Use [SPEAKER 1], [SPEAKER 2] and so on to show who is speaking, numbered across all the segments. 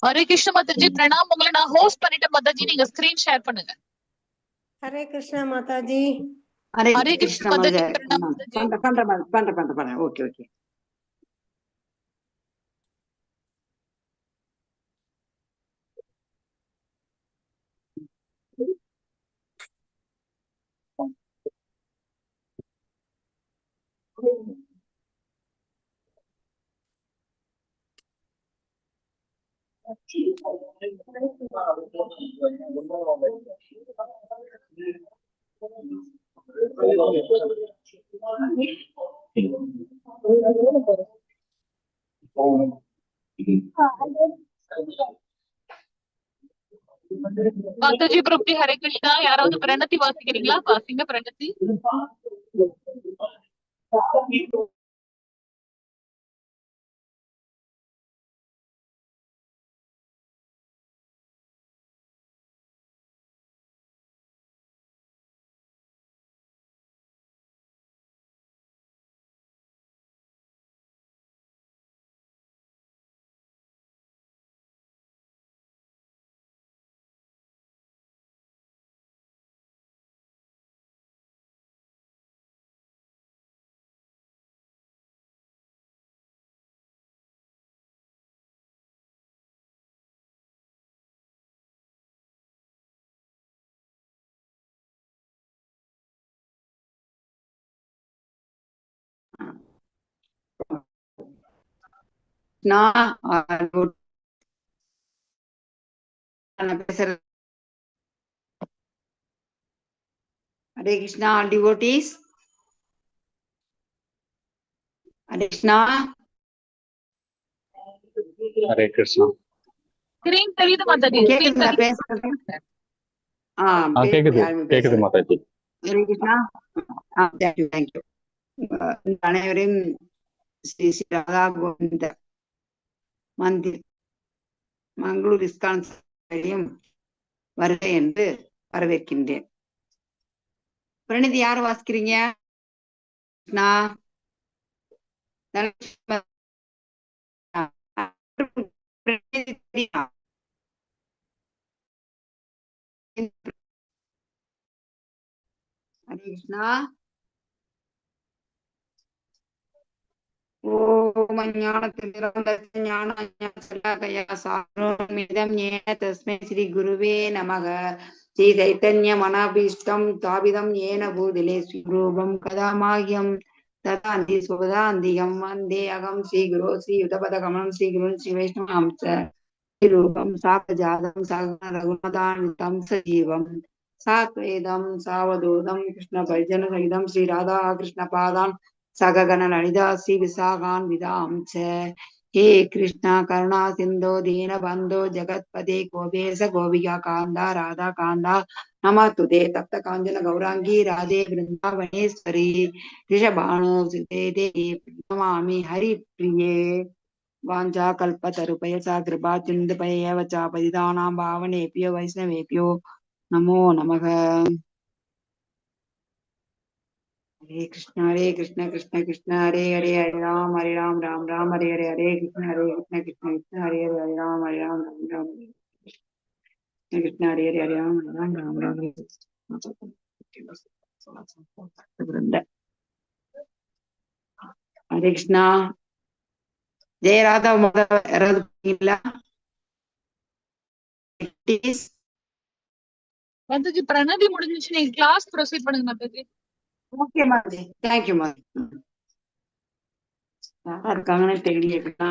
[SPEAKER 1] ஹரே கிருஷ்ண மாதாஜி, பிரணாம். உங்களை நான் ஹோஸ்ட் பண்ணிட்டு மாதாஜி, நீங்க ஸ்கிரீன் ஷேர் பண்ணுங்க.
[SPEAKER 2] ஹரே கிருஷ்ணா மாதாஜி.
[SPEAKER 1] ஹரே கிருஷ்ண மாதாஜி, பிரணாம் மாதாஜி.
[SPEAKER 3] பண்றேன். ஓகே.
[SPEAKER 1] மாதாஜி பிரபு ஹரே கிருஷ்ணா. யாராவது பிரணத்தி வாசிக்கிறீங்களா? வாசிங்க பிரணத்தி.
[SPEAKER 3] Hare Krishna, all devotees. Hare Krishna.
[SPEAKER 4] Hare Krishna.
[SPEAKER 1] Screen தெரியுது மாதாஜி?
[SPEAKER 3] கேக்குதுங்களா பேசுறது?
[SPEAKER 4] கேக்குது மாதாஜி.
[SPEAKER 3] ஹரே கிருஷ்ணா. தேங்க்யூ. அனைவரையும் ஸ்ரீ ஸ்ரீ ராதா கோவிந்த மந்திர் மங்களூர் இஸ்கான் வருக என்று வரவேற்கின்றேன். பிரணிதி யாரு வாசிக்கிறீங்க? ஹரே கிருஷ்ணா. ஓம் ஞானத்தில் தஸ்மை ஸ்ரீ குருவே நமக. ஸ்ரீ சைத்தன்ய மனாபீஷ்டம் தாபிதம் ஏன பூதிலே ஸ்வரூபம் கதாமாஹ்யம் ததாந்தி சுபதாந்திகம் வந்தே அகம் ஸ்ரீ குரு ஸ்ரீ யுதபத கமலம் ஸ்ரீ குரு ஸ்ரீ வைஷ்ணவம் ரூபம் சாகஜாதம் சகன ரகுநாதானிதம் சஜீவம் சாத்வேதம் சாவதூதம் கிருஷ்ண பரிஜன சகிதம் ஸ்ரீ ராதா கிருஷ்ண பாதான் சககன லலிதா ஸ்ரீ விசாகான் விதாம் ச. ஹே கிருஷ்ணா கருணா சிந்தோ தீன பந்தோ ஜகத்பதே கோபேச கோபிகா காந்தா ராதா காந்தா நமதுதே தப்த காஞ்சன கௌராங்கி ராதே பிருந்தாவனேஸ்வரி ரிஷபானு சுதே தேவி பிரணமாமி ஹரி பிரியே. வாஞ்சா கல்பதருபயசா கிருபா சிந்துபயேவ ச பதிதானாம் பாவனேபியோ வைஷ்ணவேபியோ நமோ நமக. ஹரே கிருஷ்ண கிருஷ்ண கிருஷ்ண ஹரே ஹரே ஹரே ராம் ராம் ராம் ஹரே ஹரே ஹரே கிருஷ்ண கிருஷ்ண கிருஷ்ண ஹரே ஹரே ராம் ராம் ராம் கிருஷ்ண ஹரே ஹரே ஹரே ராம் ராம் ராம் ஹரே கிருஷ்ணா. ஜெயராதா முதல்ல யாராவது பண்ணீங்களா?
[SPEAKER 1] மாதாஜி பிரணதி முடிஞ்சிச்சு, நீங்க கிளாஸ் ப்ரொசீட் பண்ணுங்க மாதாஜி.
[SPEAKER 3] Okay Mataji, thank you Mataji. யாரா இருக்காங்கன்னு தெரியலையா,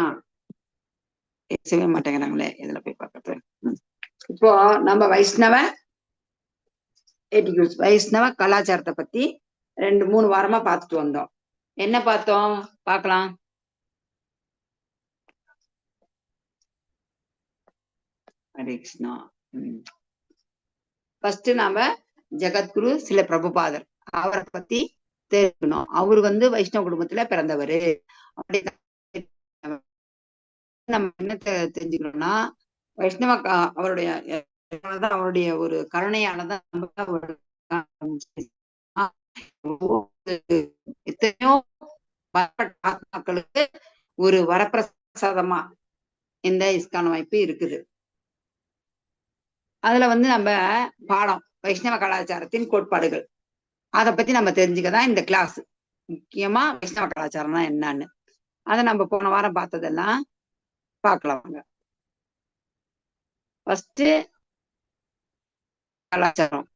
[SPEAKER 3] பேசவே மாட்டேங்கிறாங்களே, இதுல போய் பார்க்கறது. இப்போ நம்ம வைஷ்ணவ கலாச்சாரத்தை பத்தி 2-3 வாரமா பார்த்துட்டு வந்தோம். என்ன பார்த்தோம் பார்க்கலாம். ஹரே கிருஷ்ணா. ஃபர்ஸ்ட் நாம ஜெகத்குரு சில பிரபுபாதர் அவரை பத்தி தெரிஞ்சுக்கணும். அவரு வைஷ்ணவ குடும்பத்துல பிறந்தவரு. அப்படி நம்ம என்ன தெரிஞ்சுக்கணும்னா, வைஷ்ணவ அவருடைய ஒரு கருணையானதான் எத்தனையோ ஆத்மாக்களுக்கு ஒரு வரப்பிரசாதமா இந்த இஸ்கான் அமைப்பு இருக்குது. அதுல நம்ம பாடம் வைஷ்ணவ கலாச்சாரத்தின் கோட்பாடுகள் அதை பத்தி நம்ம தெரிஞ்சுக்கதான் இந்த கிளாஸ். முக்கியமா வைஷ்ணவ கலாச்சாரம்னா என்னன்னு அதை நம்ம போன வாரம் பார்த்ததெல்லாம் பார்க்கலாம். ஃபர்ஸ்ட் கலாச்சாரம்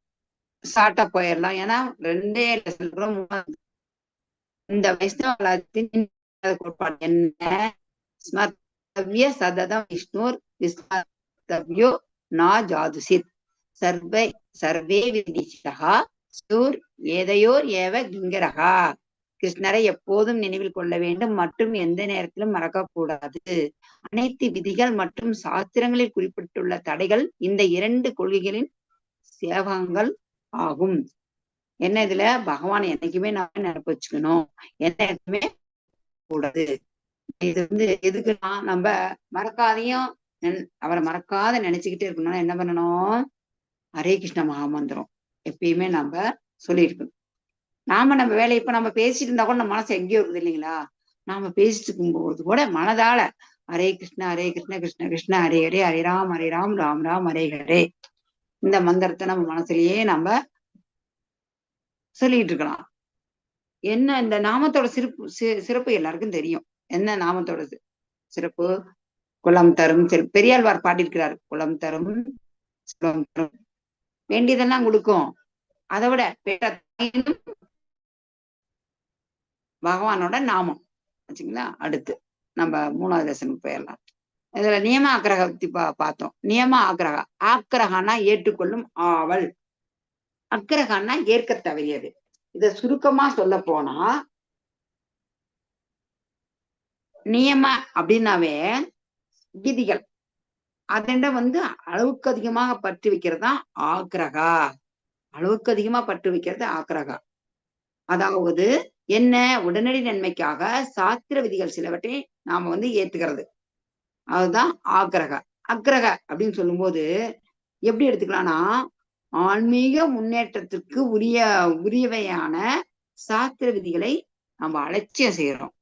[SPEAKER 3] ஷார்ட்டா போயிடலாம், ஏன்னா 2 லெசன் கூட இந்த வைஷ்ணவ கலாச்சாரத்தின் கோட்பாடு என்ன? ஸ்மர்த்தவ்ய சததம் விஷ்ணுர் விஸ்மர்த்தவ்யோ நா ஜாதுசித் சர்வே விதிஷா சூர் ஏதையோர் ஏவ கிங்கரகா. கிருஷ்ணரை எப்போதும் நினைவில் கொள்ள வேண்டும் மற்றும் எந்த நேரத்திலும் மறக்கக்கூடாது. அனைத்து விதிகள் மற்றும் சாஸ்திரங்களில் குறிப்பிட்டுள்ள தடைகள் இந்த 2 கொள்கைகளின் சேவகங்கள் ஆகும். என்ன இதுல பகவான் என்னைக்குமே நாம நினைப்பு வச்சுக்கணும், எந்த இடத்துமே கூடாது. இது எதுக்குன்னா நம்ம மறக்காதையும் அவரை மறக்காத நினைச்சுக்கிட்டே இருக்கணும்னா என்ன பண்ணணும்? ஹரே கிருஷ்ண மகாமந்திரம் எப்பயுமே நம்ம சொல்லியிருக்கணும். நம்ம வேலையை இப்ப நம்ம பேசிட்டு இருந்தா கூட நம்ம மனசு எங்கேயோ இருக்குது இல்லைங்களா? நாம பேசிட்டு இருக்கும்போது கூட மனதால ஹரே கிருஷ்ண கிருஷ்ண கிருஷ்ண ஹரே ஹரே, ஹரே ராம் ராம் ராம் ஹரே ஹரே, இந்த மந்திரத்தை நம்ம மனசுலயே நம்ம சொல்லிட்டு இருக்கலாம். என்ன இந்த நாமத்தோட சிறப்பு எல்லாருக்கும் தெரியும். என்ன நாமத்தோட சிறப்பு? குலம் தரும், பெரியாழ்வார் பாடியிருக்கிறார். குலம் தரும் வேண்டியதெல்லாம் கொடுக்கும், அதை விட பகவானோட நாமம் வச்சுங்களா. அடுத்து நம்ம 3வது லெசனுக்கு போயிடலாம். இதுல நியம ஆக்கிரக பத்தி பார்த்தோம். நியம ஆக்கிரகா, ஆக்கிரகானா ஏற்றுக்கொள்ளும் ஆவல், அக்கிரகான்னா ஏற்க தவறியது. இத சுருக்கமா சொல்ல போனா நியம அப்படின்னாவே விதிகள், அதெண்ட அளவுக்கு அதிகமாக பற்றி வைக்கிறதா ஆக்கிரகா. அளவுக்கு அதிகமா பற்று வைக்கிறது ஆக்கிரகா. அதாவது என்ன? உடனடி நன்மைக்காக சாஸ்திர விதிகள் சிலவற்றை நாம ஏத்துக்கிறது, அதுதான் ஆக்கிரகா. அக்கிரக அப்படின்னு சொல்லும் போது எப்படி எடுத்துக்கலாம்னா, ஆன்மீக முன்னேற்றத்திற்கு உரியவையான சாஸ்திர விதிகளை நம்ம அலட்சியம் செய்யறோம்,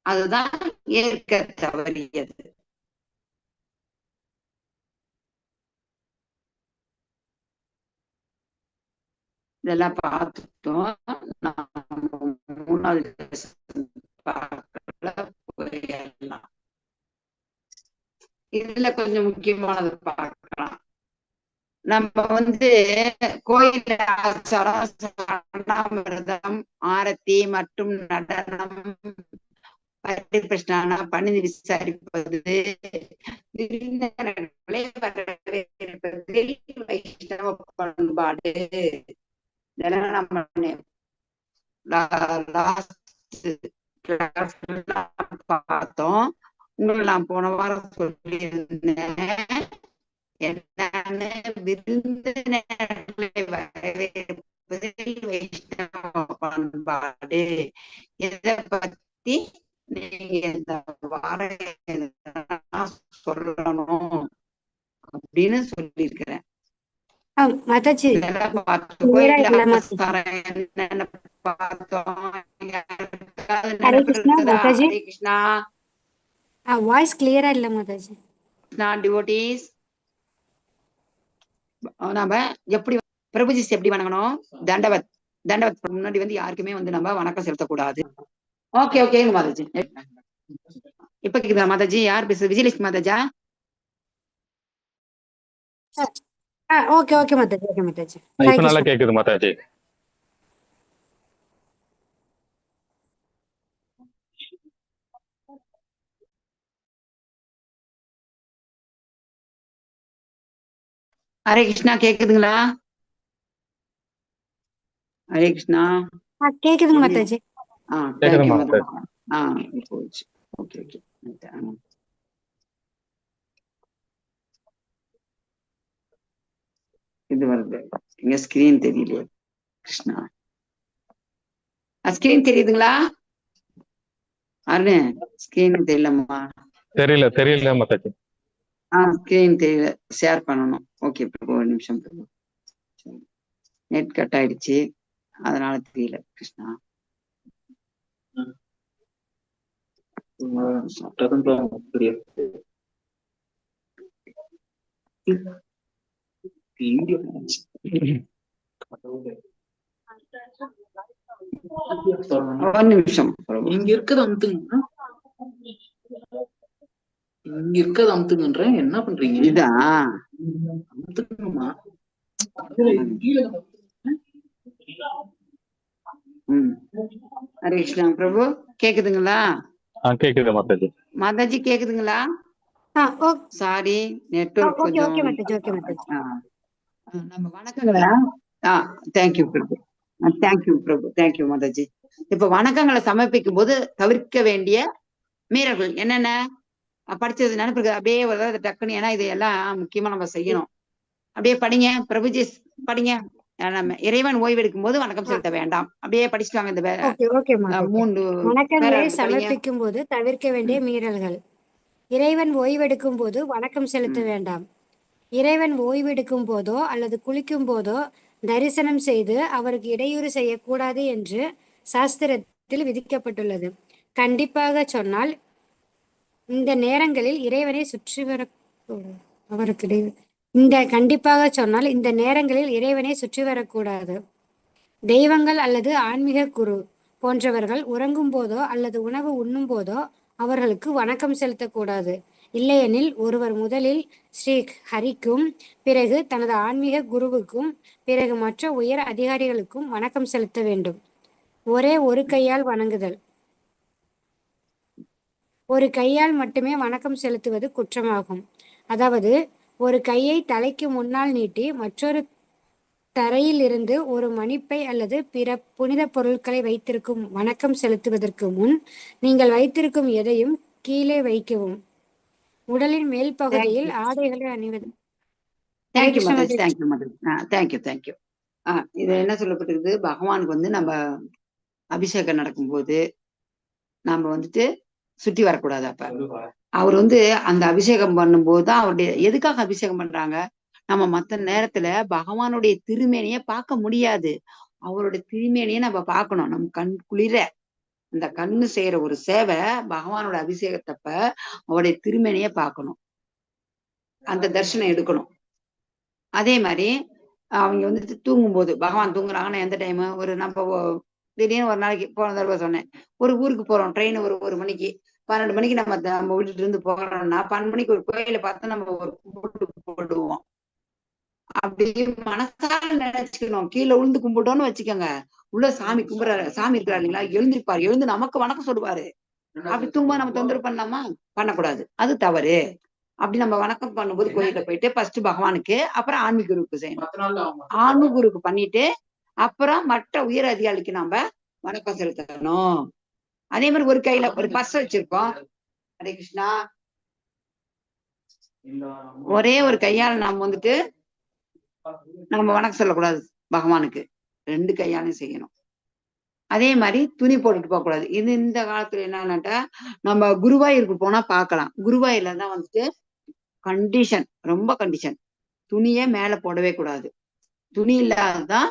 [SPEAKER 3] அதுதான் ஏற்க தவறியது. இதெல்லாம் பார்த்துட்டோம். 3வது போயிடலாம். இதுல கொஞ்சம் முக்கியமானது பார்க்கலாம். நம்ம கோயில ஆச்சாரம், ஆரத்தி மற்றும் நடனம், பரிபிரஷ்டான பணிந்து விசாரிப்பது, வைஷ்ணவ பண்பாடு, இதெல்லாம் நம்ம பார்த்தோம். உங்களை நான் போன வாரம் சொல்லியிருந்தேன் என்னன்னு, விருந்தினர்களை வரவேற்பதில் வைஷ்ணவ பண்பாடு. இதை பத்தி நீங்க இந்த வாரம் சொல்லணும் அப்படின்னு சொல்லியிருக்கிறேன்.
[SPEAKER 2] மாதாஜி
[SPEAKER 3] கிருஷ்ணா
[SPEAKER 2] வாய்ஸ் கிளியரா இல்ல மாதாஜி.
[SPEAKER 3] டிவோட்டீஸ் நாம எப்படி பிரபுஜி எப்படி வணங்கணும்? தண்டவத் முன்னாடி யாருக்குமே நம்ம வணக்கம் செலுத்தக்கூடாது. ஓகே ஓகேங்க மாதாஜி. இப்ப கேக்குதா மாதாஜி? யார் பேசுறது? விஜயலட்சுமி மாதாஜா?
[SPEAKER 2] Okay okay Mataji, okay Mataji.
[SPEAKER 4] இப்ப நல்லா கேக்குது மாதாஜி.
[SPEAKER 3] ஹரே கிருஷ்ணா, கேக்குதுங்களா? ஹரே கிருஷ்ணா.
[SPEAKER 2] கேக்குதுங்க மாதாஜி.
[SPEAKER 3] தேங்க்யூ
[SPEAKER 4] மாதாஜி.
[SPEAKER 3] மாதாஜி. போச்சு. Okay okay. இது வருது. இங்க ஸ்கிரீன் தெரியலையே கிருஷ்ணா. ஸ்கிரீன் தெரியுதுங்களா? அருண், ஸ்கிரீன் தெரியலம்மா.
[SPEAKER 4] தெரியல மாதாஜி.
[SPEAKER 3] ஸ்கிரீன் தெரியல. ஷேர் பண்ணணும். ஓகே பிரபு, ஒரு நிமிஷம் பிரபு. நெட் கட் ஆயிடுச்சு, அதனால தெரியல கிருஷ்ணா. ஒரு நிமிஷம் பிரபு.
[SPEAKER 5] இங்க இருக்கிறது அமுத்துங்கன்றேன். என்ன பண்றீங்க?
[SPEAKER 3] இதான்
[SPEAKER 5] அமுத்துங்கம்மா.
[SPEAKER 3] ஹரே கிருஷ்ணா பிரபு, கேக்குதுங்களா?
[SPEAKER 4] கேக்குது மாதாஜி.
[SPEAKER 3] மாதாஜி கேக்குதுங்களா? சாரி, நெட்வொர்க்
[SPEAKER 2] ஓகே
[SPEAKER 3] கொஞ்சம்.
[SPEAKER 2] Okay Mataji, okay Mataji.
[SPEAKER 3] நம்ம வணக்கங்களா? தேங்க்யூ பிரபு. தேங்க்யூ பிரபு, தேங்க்யூ மாதாஜி. இப்ப வணக்கங்களை சமர்ப்பிக்கும் போது தவிர்க்க வேண்டிய மீறல்கள் என்னென்ன படிச்சது நினைப்பு அப்படியே ஒரு டக்குன்னு, ஏன்னா இது எல்லாம் முக்கியமா நம்ம செய்யணும். அப்படியே படிங்க பிரபுஜி, படிங்க. நம்ம இறைவன் ஓய்வெடுக்கும் போது வணக்கம் செலுத்த வேண்டாம். அப்படியே படிச்சுட்டு வாங்க. இந்த 3
[SPEAKER 2] வணக்கங்களை சமர்ப்பிக்கும் போது தவிர்க்க வேண்டிய மீறல்கள். இறைவன் ஓய்வெடுக்கும் போது வணக்கம் செலுத்த வேண்டாம். இறைவன் ஓய்வெடுக்கும் போதோ அல்லது குளிக்கும் போதோ தரிசனம் செய்து அவருக்கு இடையூறு செய்யக்கூடாது என்று சாஸ்திரத்தில் விதிக்கப்பட்டுள்ளது. கண்டிப்பாக சொன்னால் இந்த நேரங்களில் இறைவனை சுற்றி வர அவருக்கு இந்த நேரங்களில் இறைவனை சுற்றி வரக்கூடாது. தெய்வங்கள் அல்லது ஆன்மீக குரு போன்றவர்கள் உறங்கும் போதோ அல்லது உணவு உண்ணும் போதோ அவர்களுக்கு வணக்கம் செலுத்தக்கூடாது. இல்லையெனில் ஒருவர் முதலில் ஸ்ரீ ஹரிக்கும், பிறகு தனது ஆன்மீக குருவுக்கும், பிறகு மற்ற உயர் அதிகாரிகளுக்கும் வணக்கம் செலுத்த வேண்டும். ஒரே ஒரு கையால் வணங்குதல். ஒரு கையால் மட்டுமே வணக்கம் செலுத்துவது குற்றமாகும். அதாவது ஒரு கையை தலைக்கு முன்னால் நீட்டி மற்றொரு தரையில் இருந்து ஒரு மணிப்பை அல்லது பிற புனித பொருட்களை வைத்திருக்கும். வணக்கம் செலுத்துவதற்கு முன் நீங்கள் வைத்திருக்கும் எதையும் கீழே வைக்கவும். உடலின் மேல் பகுதியில் ஆடைகளை அணிவது.
[SPEAKER 3] தேங்க்யூ. இது என்ன சொல்லப்பட்டிருக்கு? பகவானுக்கு நம்ம அபிஷேகம் நடக்கும்போது நாம வந்துட்டு சுற்றி வரக்கூடாது. அப்ப அவர் அந்த அபிஷேகம் பண்ணும்போது தான் அவருடைய எதுக்காக அபிஷேகம் பண்றாங்க? நம்ம மத்த நேரத்துல பகவானுடைய திருமேனிய பார்க்க முடியாது. அவருடைய திருமேனிய நம்ம பார்க்கணும். நம்ம கண் குளிர இந்த கண்ணு செய்யற ஒரு சேவை. பகவானோட அபிஷேகத்தப்ப அவருடைய திருமேனிய பார்க்கணும், அந்த தரிசனம் எடுக்கணும். அதே மாதிரி அவங்க தூங்கும்போது, பகவான் தூங்குறாங்கன்னா எந்த டைம்? நம்ம திடீர்னு ஒரு நாளைக்கு போன தடவை சொன்னேன், ஒரு ஊருக்கு போறோம், ட்ரெயின் ஒரு 1 மணிக்கு, 12 மணிக்கு நம்ம வீட்டுல இருந்து போறோம்னா 12 மணிக்கு ஒரு கோயில பார்த்து நம்ம ஒரு கும்பிட்டு போடுவோம். அப்படி மனசால நினைச்சுக்கணும். கீழே விழுந்து கும்பிட்டோம்னு வச்சுக்கோங்க, உள்ள சாமி கும்பிடுற சாமி இருக்கிறாரு இல்லைங்களா, எழுந்திருப்பாரு. எழுந்து நமக்கு வணக்கம் சொல்லுவாரு. அப்படி தூங்கும்போது நம்ம தொந்தரவு பண்ணலாமா? பண்ணக்கூடாது, அது தவறு. அப்படி நம்ம வணக்கம் பண்ணும்போது கோயில போயிட்டு ஃபர்ஸ்ட் பகவானுக்கு, அப்புறம் ஆன்மீக குருவுக்கு செய்யணும். ஆன்மீக குருவுக்கு பண்ணிட்டு அப்புறம் மற்ற உயர் அதிகாரிக்கு நாம வணக்கம் செலுத்தணும். அதே மாதிரி ஒரு கையில ஒரு பர்ஸ் வச்சிருக்கோம். ஹரே கிருஷ்ணா. ஒரே ஒரு கையால நாம நம்ம வணக்கம் சொல்லக்கூடாது பகவானுக்கு, 2 கையாலையும் செய்யணும். அதே மாதிரி துணி போட்டுட்டு போக கூடாது. இது இந்த காலத்துல என்னன்னாட்டா, நம்ம குருவாயூருக்கு போனா பார்க்கலாம். குருவாயூர்ல தான் கண்டிஷன், ரொம்ப கண்டிஷன், துணியே மேல போடவே கூடாது. துணி இல்லாததான்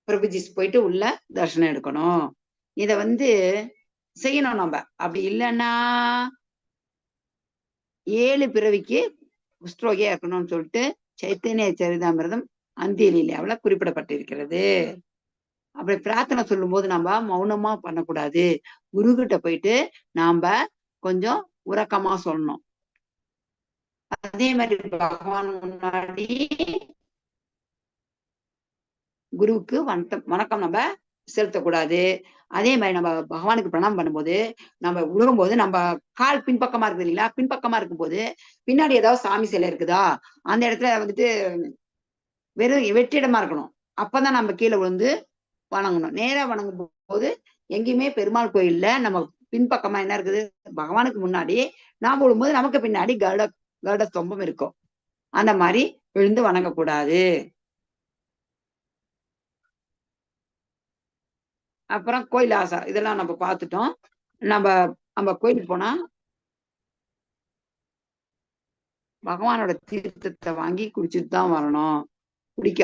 [SPEAKER 3] பிரபுஜிஸ் போயிட்டு உள்ள தரிசனம் எடுக்கணும். இத செய்யணும் நம்ம. அப்படி இல்லைன்னா 7 பிறவிக்கு குஷ்டரோகியா இருக்கணும்னு சொல்லிட்டு சைத்தன்ய சரிதாமிரதம் அந்திய லீலாவுல குறிப்பிடப்பட்டிருக்கிறது. அப்படி பிரார்த்தனை சொல்லும் போது நம்ம மௌனமா பண்ணக்கூடாது. குரு கிட்ட போயிட்டு நாம கொஞ்சம் உறக்கமா சொல்லணும். அதே மாதிரி பகவான் முன்னாடி குருவுக்கு வணக்கம் நம்ம செலுத்தக்கூடாது. அதே மாதிரி நம்ம பகவானுக்கு பிரணாமம் பண்ணும்போது நம்ம உழுகும்போது நம்ம கால் பின்பக்கமா இருக்குது இல்லைங்களா, பின்பக்கமா இருக்கும்போது பின்னாடி ஏதாவது சாமி சிலை இருக்குதா அந்த இடத்துல வந்துட்டு வெறும் வெற்றிடமா இருக்கணும். அப்பதான் நம்ம கீழே விழுந்து வணங்கணும். நேரா வணங்கும் போது எங்கேயுமே பெருமாள் கோயில்ல நம்ம பின்பக்கமா என்ன இருக்குது, பகவானுக்கு முன்னாடி நாம் விழும்போது நமக்கு பின்னாடி கருட ஸ்தம்பம் இருக்கும். அந்த மாதிரி விழுந்து வணங்கக்கூடாது. அப்புறம் கோயில் ஆசா இதெல்லாம் நம்ம பார்த்துட்டோம். நம்ம கோயிலுக்கு போனா பகவானோட தீர்த்தத்தை வாங்கி குடிச்சிட்டு தான் வரணும்.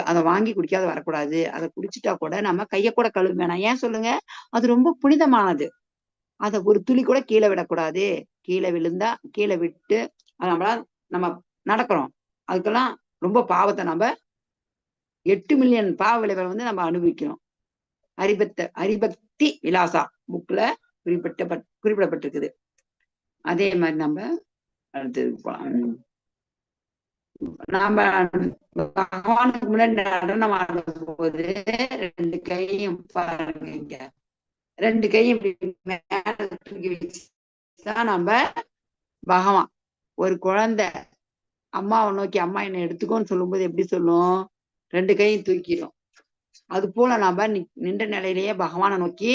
[SPEAKER 3] அதை வாங்கி குடிக்காத வரக்கூடாது. அதை குடிச்சிட்டா கூட நம்ம கையை கூட கழுவ வேணாம். ஏன் சொல்லுங்க, அது ரொம்ப புனிதமானது. அதை ஒரு துளி கூட கீழே விடக்கூடாது. கீழே விழுந்தா கீழே விட்டு நம்ம நடக்கிறோம், அதுக்கெல்லாம் ரொம்ப பாவத்தை நம்ம 8 மில்லியன் பாவ விளைவுகளை வந்து நம்ம அனுபவிக்கிறோம். ஹரிபக்தி விலாசா புக்ல குறிப்பிடப்பட்டிருக்குது. அதே மாதிரி நம்ம அடுத்தது போலாம். நாம பகவானுக்கு முன்னாடி நடனம் ஆடும் போது 2 கையும் பாருங்க, 2 கையும் மேல தூக்கி வச்சுதான் நம்ம பகவான். ஒரு குழந்தை அம்மாவை நோக்கி அம்மா என்னை எடுத்துக்கோன்னு சொல்லும்போது எப்படி சொல்லும், 2 கையும் தூக்கிடும். அது போல நாம நின்ற நிலையிலேயே பகவானை நோக்கி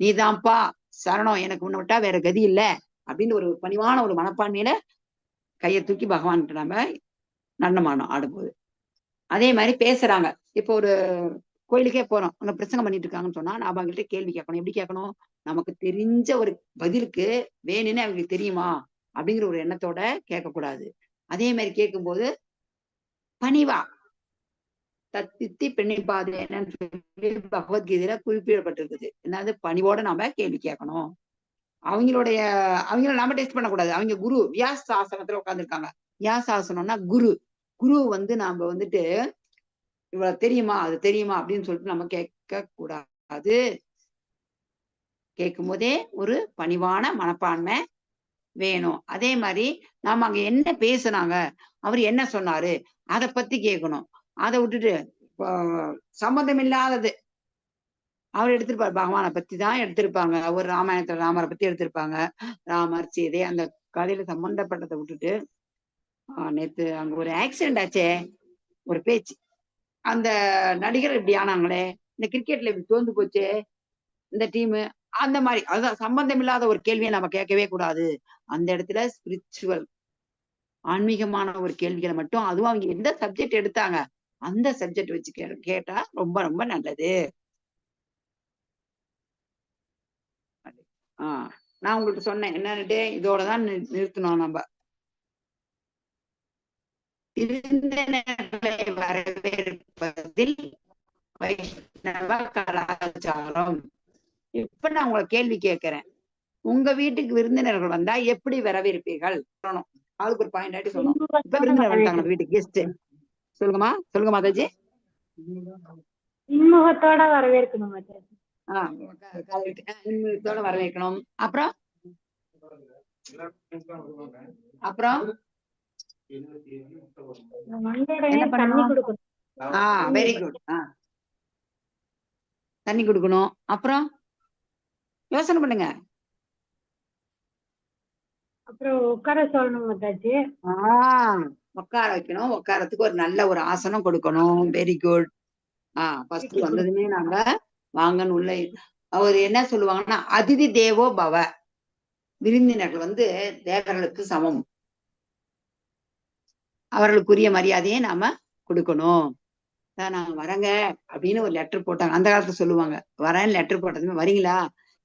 [SPEAKER 3] நீதான்ப்பா சரணம், எனக்கு முன்ன விட்டா வேற கதி இல்லை அப்படின்னு ஒரு பணிவான ஒரு மனப்பான்மையில கையை தூக்கி பகவான்கிட்ட நாம நடனமானோம் ஆடும்போது. அதே மாதிரி பேசுறாங்க. இப்போ ஒரு கோயிலுக்கே போறோம், அங்க பிரசங்கம் பண்ணிட்டு இருக்காங்கன்னு சொன்னா நாம அவங்கள்ட்ட கேள்வி கேட்கணும். எப்படி கேட்கணும், நமக்கு தெரிஞ்ச ஒரு பதிலுக்கு வேணும்னு அவங்களுக்கு தெரியுமா அப்படிங்கிற ஒரு எண்ணத்தோட கேட்கக்கூடாது. அதே மாதிரி கேட்கும்போது பணிவா தத்தித்தி பெண்ணிப்பாது என்னன்னு சொல்லி பகவத்கீதையில குறிப்பிடப்பட்டிருக்குது. என்னது, பணிவோட நாம கேள்வி கேட்கணும். அவங்கள நாம டெஸ்ட் பண்ணக்கூடாது. அவங்க குரு வியாச ஆசனத்துல உட்காந்துருக்காங்க. வியாச ஆசனம்னா குரு வந்து நாம வந்துட்டு இவ்வளவு தெரியுமா அது தெரியுமா அப்படின்னு சொல்லிட்டு நம்ம கேட்க கூடாது. கேட்கும் போதே ஒரு பணிவான மனப்பான்மை வேணும். அதே மாதிரி நாம அங்க என்ன பேசுனாங்க, அவர் என்ன சொன்னாரு அதை பத்தி கேட்கணும். அதை விட்டுட்டு சம்மந்தம் இல்லாதது அவர் எடுத்திருப்பாரு, பகவானை பத்தி தான் எடுத்திருப்பாங்க. ஒரு ராமாயணத்துல ராமரை பத்தி எடுத்திருப்பாங்க, ராமர் சீதை அந்த கதையில சம்பந்தப்பட்டதை விட்டுட்டு நேத்து அங்க ஒரு ஆக்சிடென்ட் ஆச்சே, ஒரு பேச்சு, அந்த நடிகர் இப்படி ஆனாங்களே, இந்த கிரிக்கெட்ல இப்படி தோந்து போச்சே இந்த டீமு, அந்த மாதிரி அதுதான் சம்பந்தம் இல்லாத ஒரு கேள்வியை நம்ம கேட்கவே கூடாது. அந்த இடத்துல ஸ்பிரிச்சுவல் ஆன்மீகமான ஒரு கேள்விகளை மட்டும், அதுவும் அவங்க எந்த சப்ஜெக்ட் எடுத்தாங்க அந்த சப்ஜெக்ட் வச்சு கேட்டா ரொம்ப ரொம்ப நல்லது. நான் உங்களுக்கு சொன்னேன் என்னன்னுட்டு, இதோடதான் நிறுத்தணும். நம்ம விருந்தினர்களை வரவேற்பதில் வைஷ்ணவ கலாச்சாரம். இப்ப நான் உங்களை கேள்வி கேட்கிறேன், உங்க வீட்டுக்கு விருந்தினர்கள் வந்தா எப்படி வரவேற்பீர்கள்? அதுக்கு ஒரு பாயிண்ட் ஆட்டி சொல்லணும். இப்ப விருந்தினர் வந்துட்டாங்க வீட்டுக்கு, கெஸ்ட், சொல்லுங்கம்மா, சொல்லுங்க மாதாஜி.
[SPEAKER 2] இன்முகத்தோட வரவேற்கணும் மாதாஜி.
[SPEAKER 3] இன்முகத்தோட வரவேற்கணும். அப்புறம் என்ன பண்ணணும்? Very good. தண்ணி கொடுக்கணும். அப்புறம் யோசனை பண்ணுங்க.
[SPEAKER 2] அப்புறம் உட்கார சொல்லணும் மாதாஜி.
[SPEAKER 3] உட்கார வைக்கணும். உட்காரத்துக்கு ஒரு நல்ல ஒரு ஆசனம் கொடுக்கணும். Very good. ஃபர்ஸ்ட் வந்ததுமே நாங்க வாங்கன்னு உள்ள அவர் என்ன சொல்லுவாங்கன்னா, அதிதி தேவோ பவ, விருந்தினர்கள் வந்து தேவர்களுக்கு சமம், அவர்களுக்குரிய மரியாதையை நாம கொடுக்கணும். நான் வரேங்க அப்படின்னு ஒரு லெட்டர் போட்டாங்க அந்த காலத்துல, சொல்லுவாங்க வரேன்னு லெட்டர் போட்டதுமே வரீங்களா,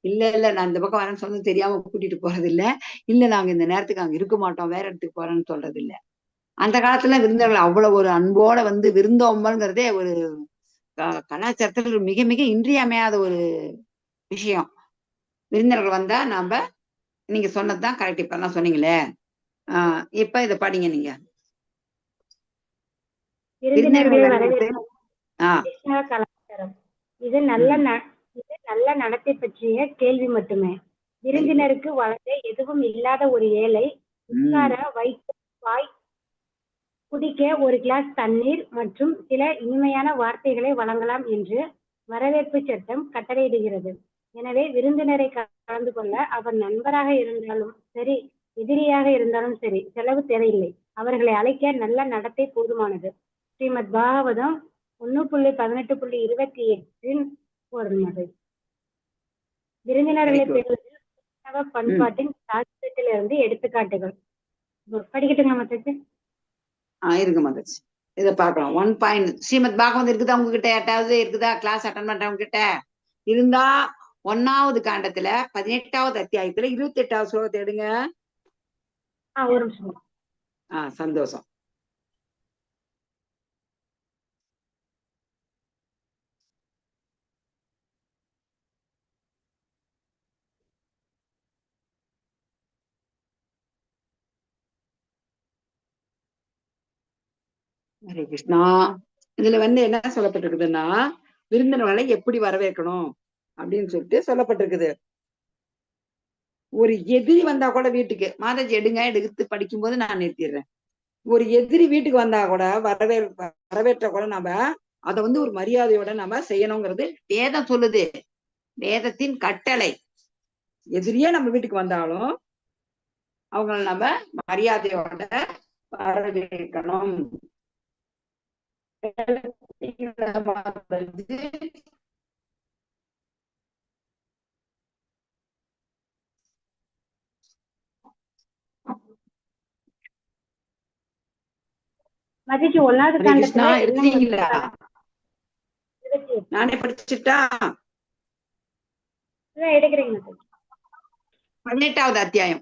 [SPEAKER 3] இல்ல நான் இந்த பக்கம் வரேன்னு சொன்னது தெரியாம கூட்டிட்டு போறது இல்ல நாங்க இந்த நேரத்துக்கு அங்க இருக்க மாட்டோம், வேற இடத்துக்கு போறேன்னு சொல்றது இல்ல. அந்த காலத்துல விருந்தர்கள் அவ்வளவு ஒரு அன்போட வந்து விருந்தோம்பல்ங்கிறதே ஒரு கலாச்சாரத்துல மிக மிக இன்றியமையாத ஒரு விஷயம். விருந்தினர்கள் வந்தா நாம, நீங்க சொன்னதுதான் கரெக்ட். இப்ப எல்லாம் சொன்னீங்களே, இப்ப இத படிங்க நீங்க. விருந்தினர்களை வரவேற்பது
[SPEAKER 2] இது நல்ல நடத்தை பற்றிய கேள்வி மட்டுமே. விருந்தினருக்கு வழங்க எதுவும் இல்லாத ஒரு ஏழை உட்கார வைக்க வாய் குடிக்க ஒரு கிளாஸ் தண்ணீர் மற்றும் சில இனிமையான வார்த்தைகளை வழங்கலாம் என்று வரவேற்பு சட்டம் கட்டளையிடுகிறது. எனவே விருந்தினரை கலந்து கொள்ள அவர் நண்பராக இருந்தாலும் சரி, எதிரியாக இருந்தாலும் சரி, செலவு தேவையில்லை. அவர்களை அழைக்க நல்ல நடத்தை போதுமானது. ஸ்ரீமத் பாகவதம் 1.18.28 ஒரு விருந்தினர்களை பெறுவதில் பண்பாட்டின் சாஸ்திரத்திலிருந்து எடுத்துக்காட்டுகள். படிக்கட்டுங்க மாதாஜி.
[SPEAKER 3] இருங்க மாதாஜி, இதை பார்க்கலாம். 1 பாயிண்ட் ஸ்ரீமத் பாகவதம் இருக்குதா உங்ககிட்ட? யாட்டாவது இருக்குதா? கிளாஸ் அட்டன் பண்றவங்க கிட்ட இருந்தா 1வது காண்டத்துல 18வது அத்தியாயத்துல 28வது ஸ்லோகத்தை எடுங்க.
[SPEAKER 2] ஒரு நிமிஷம்.
[SPEAKER 3] சந்தோஷம். ஹரே கிருஷ்ணா. இதுல என்ன சொல்லப்பட்டிருக்குதுன்னா, விருந்தினர்களை எப்படி வரவேற்கணும் அப்படின்னு சொல்லிட்டு சொல்லப்பட்டிருக்குது. ஒரு எதிரி வந்தா கூட வீட்டுக்கு, மாதாஜி எடுத்து படிக்கும்போது நான் நிறுத்திடுறேன். ஒரு எதிரி வீட்டுக்கு வந்தா கூட வரவேற்ற கூட நம்ம அதை ஒரு மரியாதையோட நம்ம செய்யணுங்கிறது வேதம் சொல்லுது. வேதத்தின் கட்டளை. எதிரியே நம்ம வீட்டுக்கு வந்தாலும் அவங்களை நம்ம மரியாதையோட வரவேற்கணும்.
[SPEAKER 2] மதிச்சு 1வது காண்டத்துல
[SPEAKER 3] எடுத்தீங்களா? நானே படிச்சுட்டா?
[SPEAKER 2] எடுக்கிறீங்க.
[SPEAKER 3] 18வது அத்தியாயம்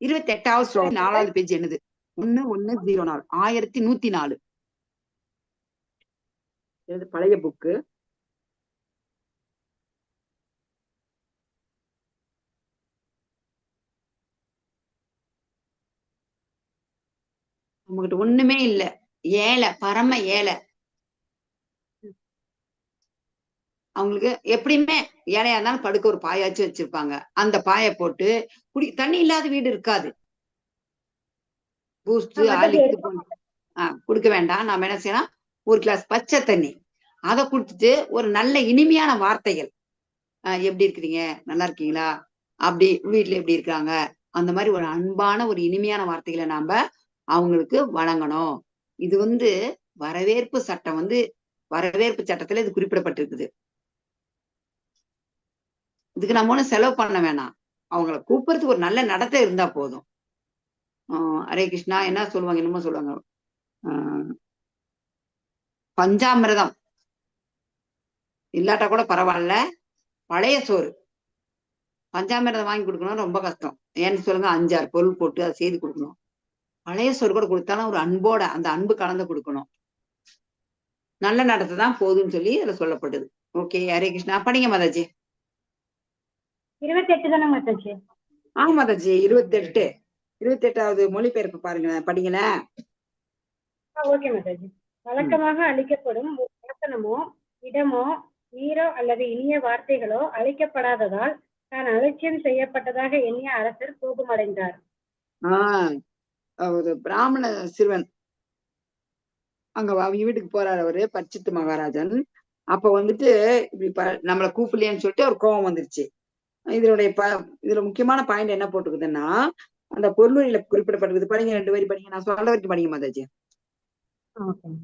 [SPEAKER 3] 28வது ஸ்லோகம் 4வது பேஜ். என்னது? 1104 1104. பழைய புக்கு. நம்மகிட்ட ஒண்ணுமே இல்ல, ஏழை, பரம ஏழை. அவங்களுக்கு எப்படியுமே ஏழையா இருந்தாலும் படுக்க ஒரு பாயாச்சும் வச்சிருப்பாங்க. அந்த பாயை போட்டு தண்ணி இல்லாத வீடு இருக்காது. பூஸ்ட் கொடுக்க வேண்டாம். நாம என்ன செய்யலாம், ஒரு கிளாஸ் பச்சை தண்ணி அதை குடுத்துட்டு ஒரு நல்ல இனிமையான வார்த்தைகள், எப்படி இருக்கிறீங்க, நல்லா இருக்கீங்களா, அப்படி வீட்டுல எப்படி இருக்காங்க, அந்த மாதிரி ஒரு அன்பான ஒரு இனிமையான வார்த்தைகளை நாம அவங்களுக்கு வழங்கணும். இது வரவேற்பு சட்டம் வரவேற்பு சட்டத்துல இது குறிப்பிடப்பட்டிருக்குது. இதுக்கு நம்ம ஒன்னும் செலவு பண்ண வேணாம். அவங்களை கூப்பிடுறதுக்கு ஒரு நல்ல நடத்தை இருந்தா போதும். ஹரே கிருஷ்ணா. என்ன சொல்லுவாங்க, என்னமோ சொல்லுவாங்க, பஞ்சாமிரதம் இல்லாட்டா கூட பரவாயில்ல, பழைய சோறு. பஞ்சாமிரதம் வாங்கி கொடுக்கணும் ரொம்ப கஷ்டம். ஏன்னு சொல்லுங்க, 5-6 பொருள் போட்டு அதை செய்து கொடுக்கணும். பழைய சோறு கூட கொடுத்தாலும் ஒரு அன்போட, அந்த அன்பு கலந்து கொடுக்கணும். நல்ல நடத்தை தான் போதும்னு சொல்லி அதுல சொல்லப்பட்டது. ஓகே, ஹரே கிருஷ்ணா. படிங்க மாதாஜி.
[SPEAKER 2] 28 தானே மாதாஜி?
[SPEAKER 3] மாதாஜி 28வது மொழிபெயர்ப்பு பாருங்க, படிங்களேன்.
[SPEAKER 2] ஓகே மாதாஜி. வழக்கமாக அளிக்கப்படும் ஒரு ஆசனமோ இடமோ நீரோ அல்லது இனிய வார்த்தைகளோ அளிக்கப்படாததால் தான் அலட்சியம் செய்யப்பட்டதாக எண்ணிய அரசர் கோபமடைந்தார்.
[SPEAKER 3] ஒரு பிராமண சிறுவன் அங்க அவங்க வீட்டுக்கு போறாரு, அவரு பட்சித்து மகாராஜன். அப்ப இப்படி நம்மளை கூப்பிடலையேன்னு சொல்லிட்டு ஒரு கோபம் வந்துருச்சு. இதுல முக்கியமான பாயிண்ட் என்ன போட்டுக்குதுன்னா, அந்த பொருளுரையில குறிப்பிடப்பட்டிருக்குது. படிங்க, 2 வரி படிங்க. நான் சொல்ல வரைக்கும் படிங்க மாதாஜி.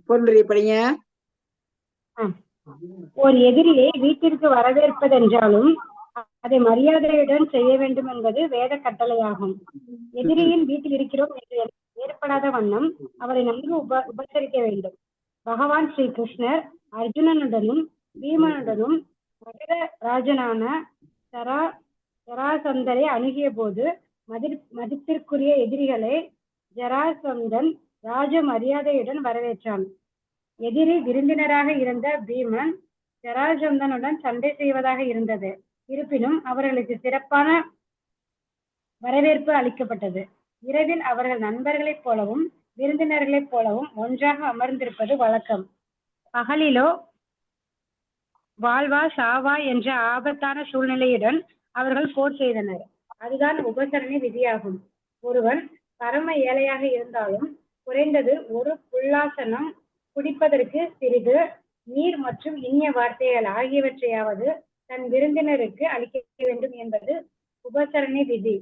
[SPEAKER 3] பொருளுரை படிங்க.
[SPEAKER 2] ஒரு எதிரியை வீட்டிற்கு வரவேற்பதென்றாலும் அதை மரியாதையுடன் செய்ய வேண்டும் என்பது வேத கட்டளையாகும். எதிரியின் வீட்டில் இருக்கிறோம் என்று ஏற்படாத வண்ணம் அவரை நன்கு உபசரிக்க வேண்டும். பகவான் ஸ்ரீ கிருஷ்ணர் அர்ஜுனனுடனும் பீமனுடனும் மகர ராஜனான ஜராசந்தரை அணுகிய போது மதிப்பிற்குரிய எதிரிகளை ஜராசந்தன் ராஜ மரியாதையுடன் வரவேற்றான். எதிரி விருந்தினராக இருந்த பீமன் ஜராசந்தனுடன் சண்டை செய்வதாக இருந்தது. இருப்பினும் அவர்களுக்கு சிறப்பான வரவேற்பு அளிக்கப்பட்டது. இரவில் அவர்கள் நண்பர்களைப் போலவும் விருந்தினர்களைப் போலவும் ஒன்றாக அமர்ந்திருப்பது வழக்கம். பகலிலோ வாழ்வா சாவா என்ற ஆபத்தான சூழ்நிலையுடன் அவர்கள் போர் செய்தனர். அதுதான் உபசரணை விதியாகும். ஒருவன் பரம ஏழையாக இருந்தாலும் குறைந்தது ஒரு புல்லாசனம், குடிப்பதற்கு சிறிது நீர் மற்றும் இனிய வார்த்தைகள் ஆகியவற்றையாவது தன் விருந்தினருக்கு அளிக்க வேண்டும் என்பது உபசரணை விதி.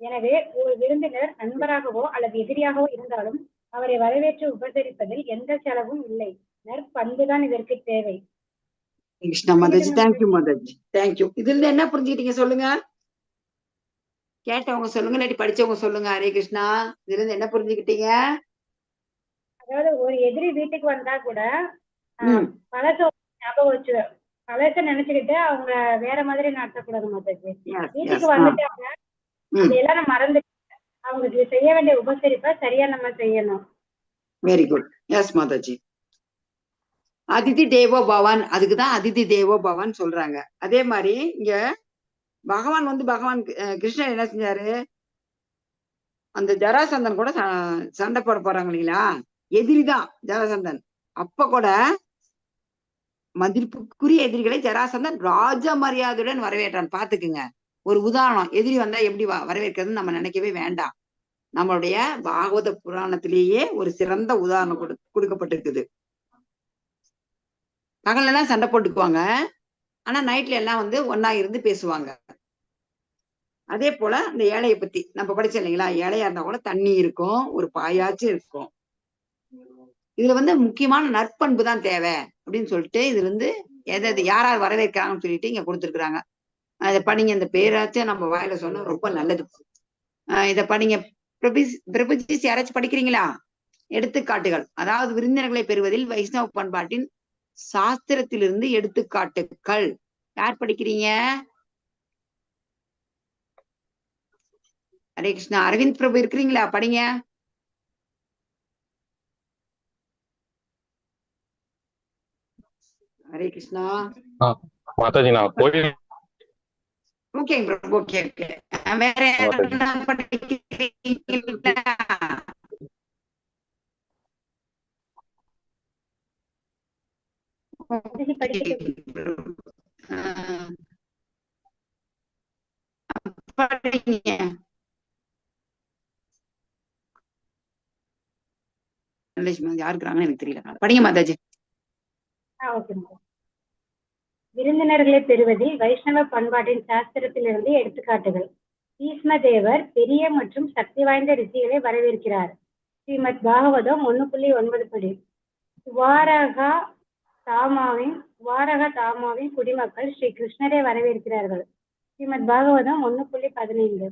[SPEAKER 2] எனவே ஒரு விருந்தினர் நண்பராகவோ அல்லது எதிரியாகவோ இருந்தாலும் அவரை வரவேற்று உபசரிப்பதில் எந்த செலவும் இல்லை. நற்பண்புதான் இதற்கு தேவை.
[SPEAKER 3] Krishna Mataji, thank you Mataji, thank you. இதுல இருந்து என்ன புரிஞ்சுக்கிட்டீங்க சொல்லுங்க. கேட்டவங்க சொல்லுங்க, இல்லாட்டி படிச்சவங்க சொல்லுங்க. ஹரே கிருஷ்ணா, இதுல இருந்து என்ன புரிஞ்சுக்கிட்டீங்க?
[SPEAKER 2] அதாவது ஒரு எதிரி வீட்டுக்கு வந்தா கூட பழச ஞாபகம் வச்சு பழச நினைச்சுக்கிட்டு அவங்க வேற மாதிரி நடத்தக்கூடாது மாதாஜி. வீட்டுக்கு வந்துட்டாங்க, இதெல்லாம் நம்ம மறந்து அவங்களுக்கு செய்ய வேண்டிய உபசரிப்பை சரியா நம்ம செய்யணும்.
[SPEAKER 3] Very good. எஸ் மாதாஜி. அதிதி தேவோ பவான், அதுக்குதான் அதிதி தேவோ பவான் சொல்றாங்க. அதே மாதிரி இங்க பகவான் கிருஷ்ணர் என்ன செஞ்சாரு, அந்த ஜராசந்தன் கூட சண்டை போட போறாங்க இல்லைங்களா, எதிரிதான் ஜராசந்தன். அப்ப கூட மதிப்புக்குரிய எதிரிகளை ஜராசந்தன் ராஜ மரியாதையுடன் வரவேற்றான். பாத்துக்குங்க, ஒரு உதாரணம். எதிரி வந்தா எப்படி வரவேற்கிறதுன்னு நம்ம நினைக்கவே வேண்டாம். நம்மளுடைய பாகவத புராணத்திலேயே ஒரு சிறந்த உதாரணம் கொடுக்கப்பட்டிருக்குது. பகல்ல எல்லாம் சண்டை போட்டுக்குவாங்க, ஆனா நைட்ல எல்லாம் ஒன்னா இருந்து பேசுவாங்க. அதே போல இந்த ஏழையை பத்தி நம்ம படிச்சோம் இல்லைங்களா, ஏழையா இருந்தா கூட தண்ணி இருக்கும், ஒரு பாயாச்சும் இருக்கும். இதுல முக்கியமான நற்பண்பு தான் தேவை அப்படின்னு சொல்லிட்டு இதுல எதை யாரார் வரவேற்கிறாங்கன்னு சொல்லிட்டு இங்க கொடுத்துருக்குறாங்க. இதை படிங்க. இந்த பேராச்சும் நம்ம வாயில சொன்னா ரொம்ப நல்லது. இதை படிங்க. பிரபுஜி யாராச்சும் படிக்கிறீங்களா? எடுத்துக்காட்டுகள், அதாவது விருந்தினர்களை பெறுவதில் வைஷ்ணவ பண்பாட்டின் சாஸ்திரத்திலிருந்து எடுத்துக்காட்டுகள். யார் படிக்கிறீங்க? ஹரே கிருஷ்ணா. அரவிந்த் பிரபு இருக்கிறீங்களா? படிங்க. ஹரே கிருஷ்ணா.
[SPEAKER 4] மாதாஜி நான் கோயில்.
[SPEAKER 3] ஓகேங்க பிரபு, ஓகே ஓகே. வேற என்ன படிக்கிறீங்களா? யாரு இருக்கிறாங்கன்னு எனக்கு தெரியல. படிங்க மாதாஜி.
[SPEAKER 2] விருந்தினர்களை பெறுவதில் வைஷ்ணவ பண்பாட்டின் சாஸ்திரத்திலிருந்து எடுத்துக்காட்டுகள். பீஷ்மதேவர் பெரிய மற்றும் சக்தி வாய்ந்த ரிஷிகளை வரவேற்கிறார். ஸ்ரீமத் பாகவதம் 1.9 படி. துவாரகா தாமாவின் குடிமக்கள் ஸ்ரீ கிருஷ்ணரை வரவேற்கிறார்கள். ஸ்ரீமத் பாகவதம் 1.15.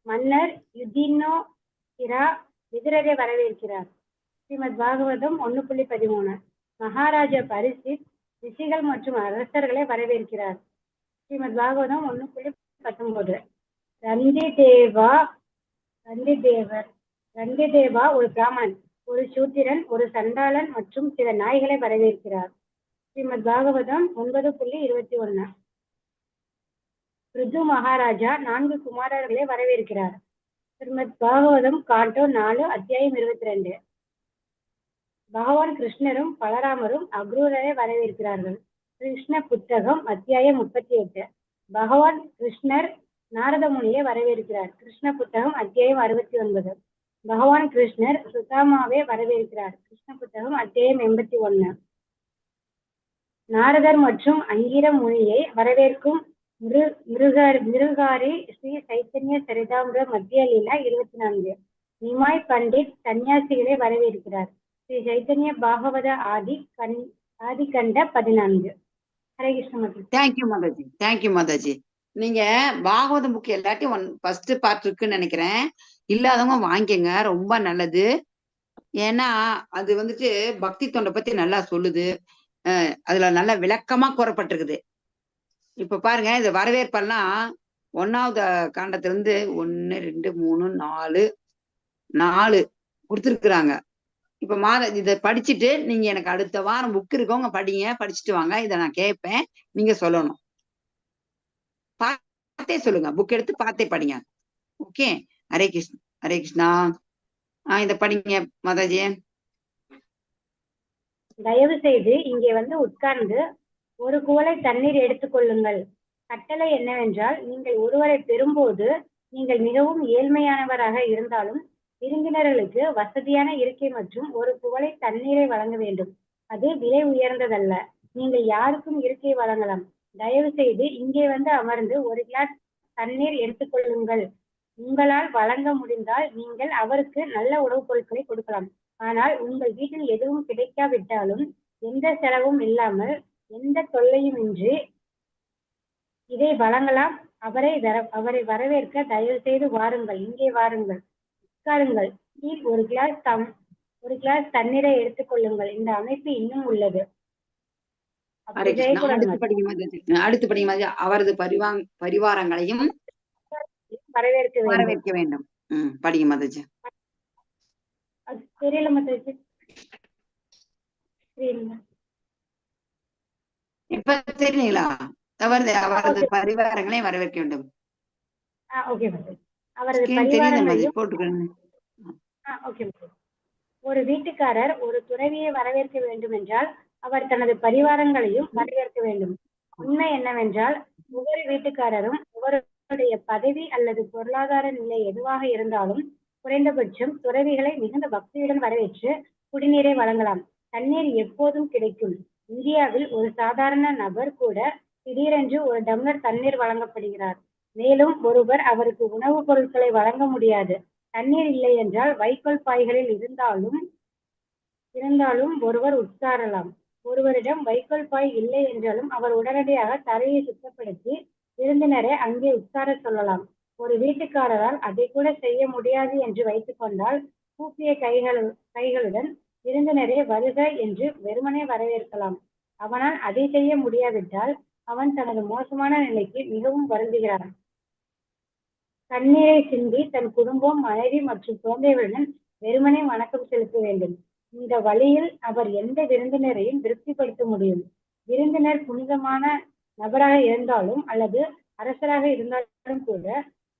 [SPEAKER 2] மன்னர் யுதினோஹிரா விதுரரை வரவேற்கிறார். ஸ்ரீமத் பாகவதம் 1.13. மகாராஜா பரிசித் ரிஷிகள் மற்றும் அரசர்களை வரவேற்கிறார். ஸ்ரீமத் பாகவதம் 1.19. ரந்திதேவா ஒரு பிராமணன், ஒரு சூத்திரன், ஒரு சண்டாளன் மற்றும் சில நாய்களை வரவேற்கிறார். ஸ்ரீமத் பாகவதம் 9.21. ருது மகாராஜா 4 குமாரர்களை வரவேற்கிறார். ஸ்ரீமத் பாகவதம் காண்டோ 4 அத்தியாயம் 22. பகவான் கிருஷ்ணரும் பலராமரும் அக்ரூரரை வரவேற்கிறார்கள். கிருஷ்ண புத்தகம் அத்தியாயம் 38. பகவான் கிருஷ்ணர் நாரத முனியை வரவேற்கிறார். கிருஷ்ண புத்தகம் அத்தியாயம் 69. பகவான் கிருஷ்ணர் சுதாமாவை வரவேற்கிறார். கிருஷ்ண புத்தகம் அத்தியாயம் 81. நாரதர் மற்றும் அங்கீர முனியை வரவேற்கும் மிருகாரி ஸ்ரீ சைத்தன்ய சரிதாமிர மத்திய லீலா 24. நிமாய் பண்டிட் சன்னியாசிகளை வரவேற்கிறார். ஸ்ரீ சைத்தன்ய பாகவத ஆதிகண்ட 14. ஹரே கிருஷ்ண.
[SPEAKER 3] Thank you Mataji, thank you Mataji. நீங்க பாகவத புக் எல்லாத்தையும் ஃபர்ஸ்ட் பார்ட் இருக்குன்னு நினைக்கிறேன். இல்லாதவங்க வாங்கிக்கங்க, ரொம்ப நல்லது. ஏன்னா அது பக்தி தொண்டை பத்தி நல்லா சொல்லுது. அதுல நல்ல விளக்கமா கூறப்பட்டிருக்குது. இப்ப பாருங்க, இது வரவேற்பெல்லாம் 1வது காண்டத்திலிருந்து 1 2 3 4 கொடுத்துருக்குறாங்க. இப்ப இதை படிச்சுட்டு நீங்க எனக்கு அடுத்த வாரம் புக் இருக்கவங்க படிங்க, படிச்சுட்டு வாங்க. இதை நான் கேட்பேன், நீங்க சொல்லணும். பார்த்தே சொல்லுங்க, புக் எடுத்து பார்த்தே படிங்க. ஓகே. ஹரே கிருஷ்ணா. ஹரே கிருஷ்ணா. இத படிங்க மாதாஜி.
[SPEAKER 2] தயவு செய்து இங்கே உட்கார்ந்து ஒரு குவளை தண்ணீர் எடுத்துக்கொள்ளுங்கள். கட்டளை என்னவென்றால், நீங்கள் ஒருவரை பெறும்போது நீங்கள் மிகவும் ஏழ்மையானவராக இருந்தாலும் விருந்தினர்களுக்கு வசதியான இருக்கை மற்றும் ஒரு குவளை தண்ணீரை வழங்க வேண்டும். அது விலை உயர்ந்ததல்ல. நீங்கள் யாருக்கும் இருக்கை வழங்கலாம். தயவு செய்து இங்கே வந்து அமர்ந்து ஒரு கிளாஸ் தண்ணீர் எடுத்துக்கொள்ளுங்கள். உங்களால் வழங்க முடிந்தால் நீங்கள் அவருக்கு நல்ல உணவுப் பொருட்களை கொடுக்கலாம். ஆனால் உங்கள் வீட்டில் எதுவும் கிடைக்காவிட்டாலும் எந்த செலவும் இல்லாமல் எந்த தொல்லையும் இன்றி இதை வழங்கலாம். அவரை வரவேற்க தயவு செய்து வாருங்கள். இங்கே வாருங்கள், உட்காருங்கள். கீழ் ஒரு கிளாஸ் தண்ணீரை எடுத்துக்கொள்ளுங்கள். இந்த அமைப்பு இன்னும் உள்ளது.
[SPEAKER 3] ஹரே கிருஷ்ணா. அடுத்து படிக்கும் போது அவரது பரிவாரங்களையும் வரவேற்க வேண்டும். படிங்க மாதாஜி.
[SPEAKER 2] அது தெரியல மாதாஜி.
[SPEAKER 3] இப்ப தெரியுங்களா? அவரது பரிவாரங்களை வரவேற்க வேண்டும்.
[SPEAKER 2] ஒரு வீட்டுக்காரர் ஒரு துறவியை வரவேற்க வேண்டும் என்றால் அவர் தனது பரிவாரங்களையும் வரவேற்க வேண்டும். உண்மை என்னவென்றால் ஒவ்வொரு வீட்டுக்காரரும் ஒவ்வொருடைய பதவி அல்லது பொருளாதார நிலை எதுவாக இருந்தாலும் குறைந்தபட்சம் துறவிகளை மிகுந்த பக்தியுடன் வரவேற்று குடிநீரை வழங்கலாம். தண்ணீர் எப்போதும் கிடைக்கும். இந்தியாவில் ஒரு சாதாரண நபர் கூட திடீரென்று ஒரு டம்ளர் தண்ணீர் வழங்கப்படுகிறார். மேலும் ஒருவர் அவருக்கு உணவுப் பொருட்களை வழங்க முடியாது. தண்ணீர் இல்லை என்றால் வைக்கோல் பாய்களில் இருந்தாலும் ஒருவர் உட்காரலாம். ஒருவரிடம் வைக்கோல் பாய் இல்லை என்றாலும் அவர் உடனடியாக தரையை சுத்தப்படுத்தி விருந்தினரை அங்கே உட்கார சொல்லலாம். ஒரு வீட்டுக்காரரால் அதை கூட செய்ய முடியாது என்று வைத்துக் கொண்டால் கூப்பிய கைகளுடன் விருந்தினரை வருக என்று வெறுமனே வரவேற்கலாம். அவனால் அதை செய்ய முடியாவிட்டால் அவன் தனது மோசமான நிலைக்கு மிகவும் வருந்துகிறான். தண்ணீரை சிந்தி தன் குடும்பம், மனைவி மற்றும் குழந்தைகளுடன் வெறுமனே வணக்கம் செலுத்த வேண்டும். இந்த வழியில் அவர் எந்த விருந்தினரையும் திருப்திப்படுத்த முடியும். விருந்தினர் புனிதமான நபராக இருந்தாலும் அல்லது அரசராக இருந்தாலும் கூட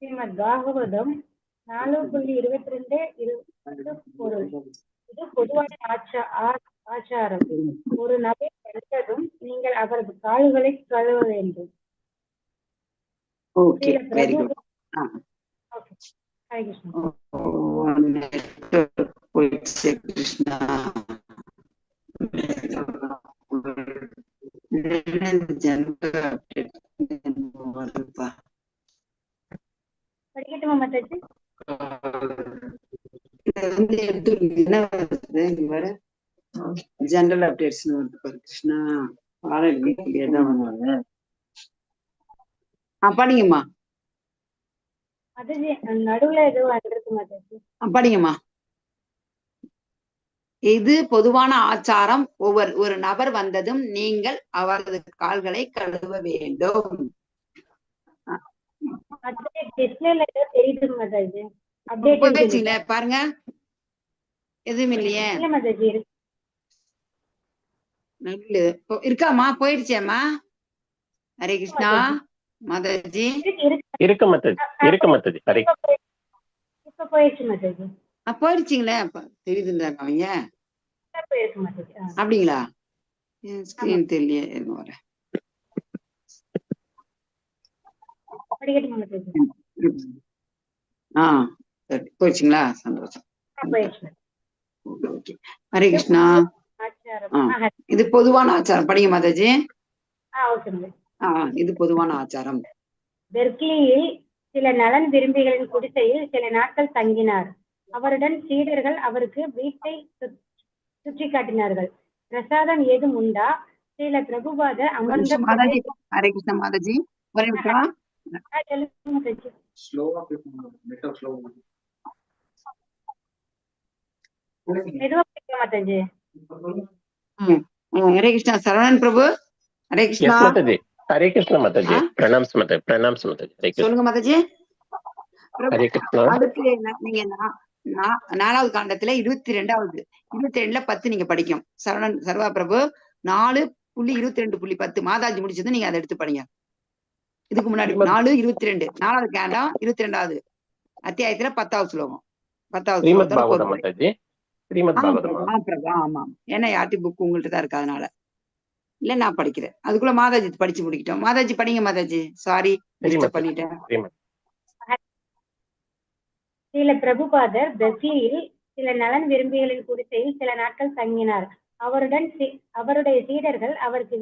[SPEAKER 2] ஸ்ரீமத் பாகவதம் 4.22 பொருள். இது பொதுவான ஆச்சாரம். ஒரு நபர் வந்ததும் நீங்கள் அவரது கால்களை கழுவ வேண்டும். படிக்கட்டுமா மாதாஜி?
[SPEAKER 3] ஜெனரல் அப்டேட்ஸ் கிருஷ்ணா படிங்கம்மா.
[SPEAKER 2] நடுவுல ஏதோ வந்திருக்கு மாதாஜி.
[SPEAKER 3] படிங்கம்மா. இது பொதுவான ஆச்சாரம். ஒரு நபர் வந்ததும் நீங்கள் அவரது கால்களை கழுவ வேண்டும். பாருங்க, எதுவும் இல்லையே இருக்காமா? போயிடுச்சேம்மா. ஹரே கிருஷ்ணா மாதாஜி.
[SPEAKER 4] இருக்கு மாதாஜி, இருக்கு மாதாஜி. ஹரே
[SPEAKER 3] போயிடுச்சிங்களே, தெரியுதுங்களா அவங்க? அப்படிங்களா? ஸ்கிரீன் தெரியலையே. வரேன். போயிடுச்சுங்களா? சந்தோஷம். ஹரே கிருஷ்ணா. இது பொதுவான ஆச்சாரம். படிங்க மாதாஜி. இது பொதுவான ஆச்சாரம்.
[SPEAKER 2] பெர்க்லியில் சில நலன் விரும்பிகளின் குடிசையில் சில நாட்கள் தங்கினார். அவருடன் சீடர்கள் அவருக்கு வீட்டை சுற்றி காட்டினார்கள். பிரசாதம் ஏதும் உண்டா? சில பிரபுபாத அமர்ந்த.
[SPEAKER 3] ஹரே கிருஷ்ணா மாதாஜி. ஒரு நிமிஷம். ஹரே கிருஷ்ணா. சரவணன் பிரபு. ஹரே கிருஷ்ணா
[SPEAKER 4] மாதாஜி. ஹரே கிருஷ்ணா மாதாஜி. பிரணாம்ஸ் மாதாஜி. பிரணாம்ஸ் மாதாஜி.
[SPEAKER 3] சொல்லுங்க மாதாஜி.
[SPEAKER 4] ஹரே கிருஷ்ணா.
[SPEAKER 3] அதுக்கு நீங்க 4வது காண்டத்துல 22வது 10 நீங்க படிக்கும். சர்வா பிரபு 4.22.10 மாதாஜி முடிச்சது. நீங்க அதை எடுத்து படிங்க. இதுக்கு முன்னாடி 4.22 4வது காண்டம் 22வது அத்தியாயத்துல 10வது ஸ்லோகம். 10வது ஸ்லோகம் மாதாஜி. ஆமா. ஏன்னா யார்ட்டி புக் உங்கள்ட்ட தான் இருக்கு, அதனால இல்ல நான் படிக்கிறேன். அதுக்குள்ள மாதாஜி படிச்சு முடிக்கிட்டோம். மாதாஜி படிங்க மாதாஜி. சாரி
[SPEAKER 4] சரி
[SPEAKER 3] டிஸ்டர்ப்
[SPEAKER 4] மாதாஜி.
[SPEAKER 3] பண்ணிட்டேன்.
[SPEAKER 4] சரி மாதாஜி.
[SPEAKER 2] ஸ்ரீல பிரபுபாதர் பிரேசிலில் சில நலன் விரும்பிகளின் குடிசையில் சில நாட்கள் தங்கினார். அவருடைய சீடர்கள் அவருக்கு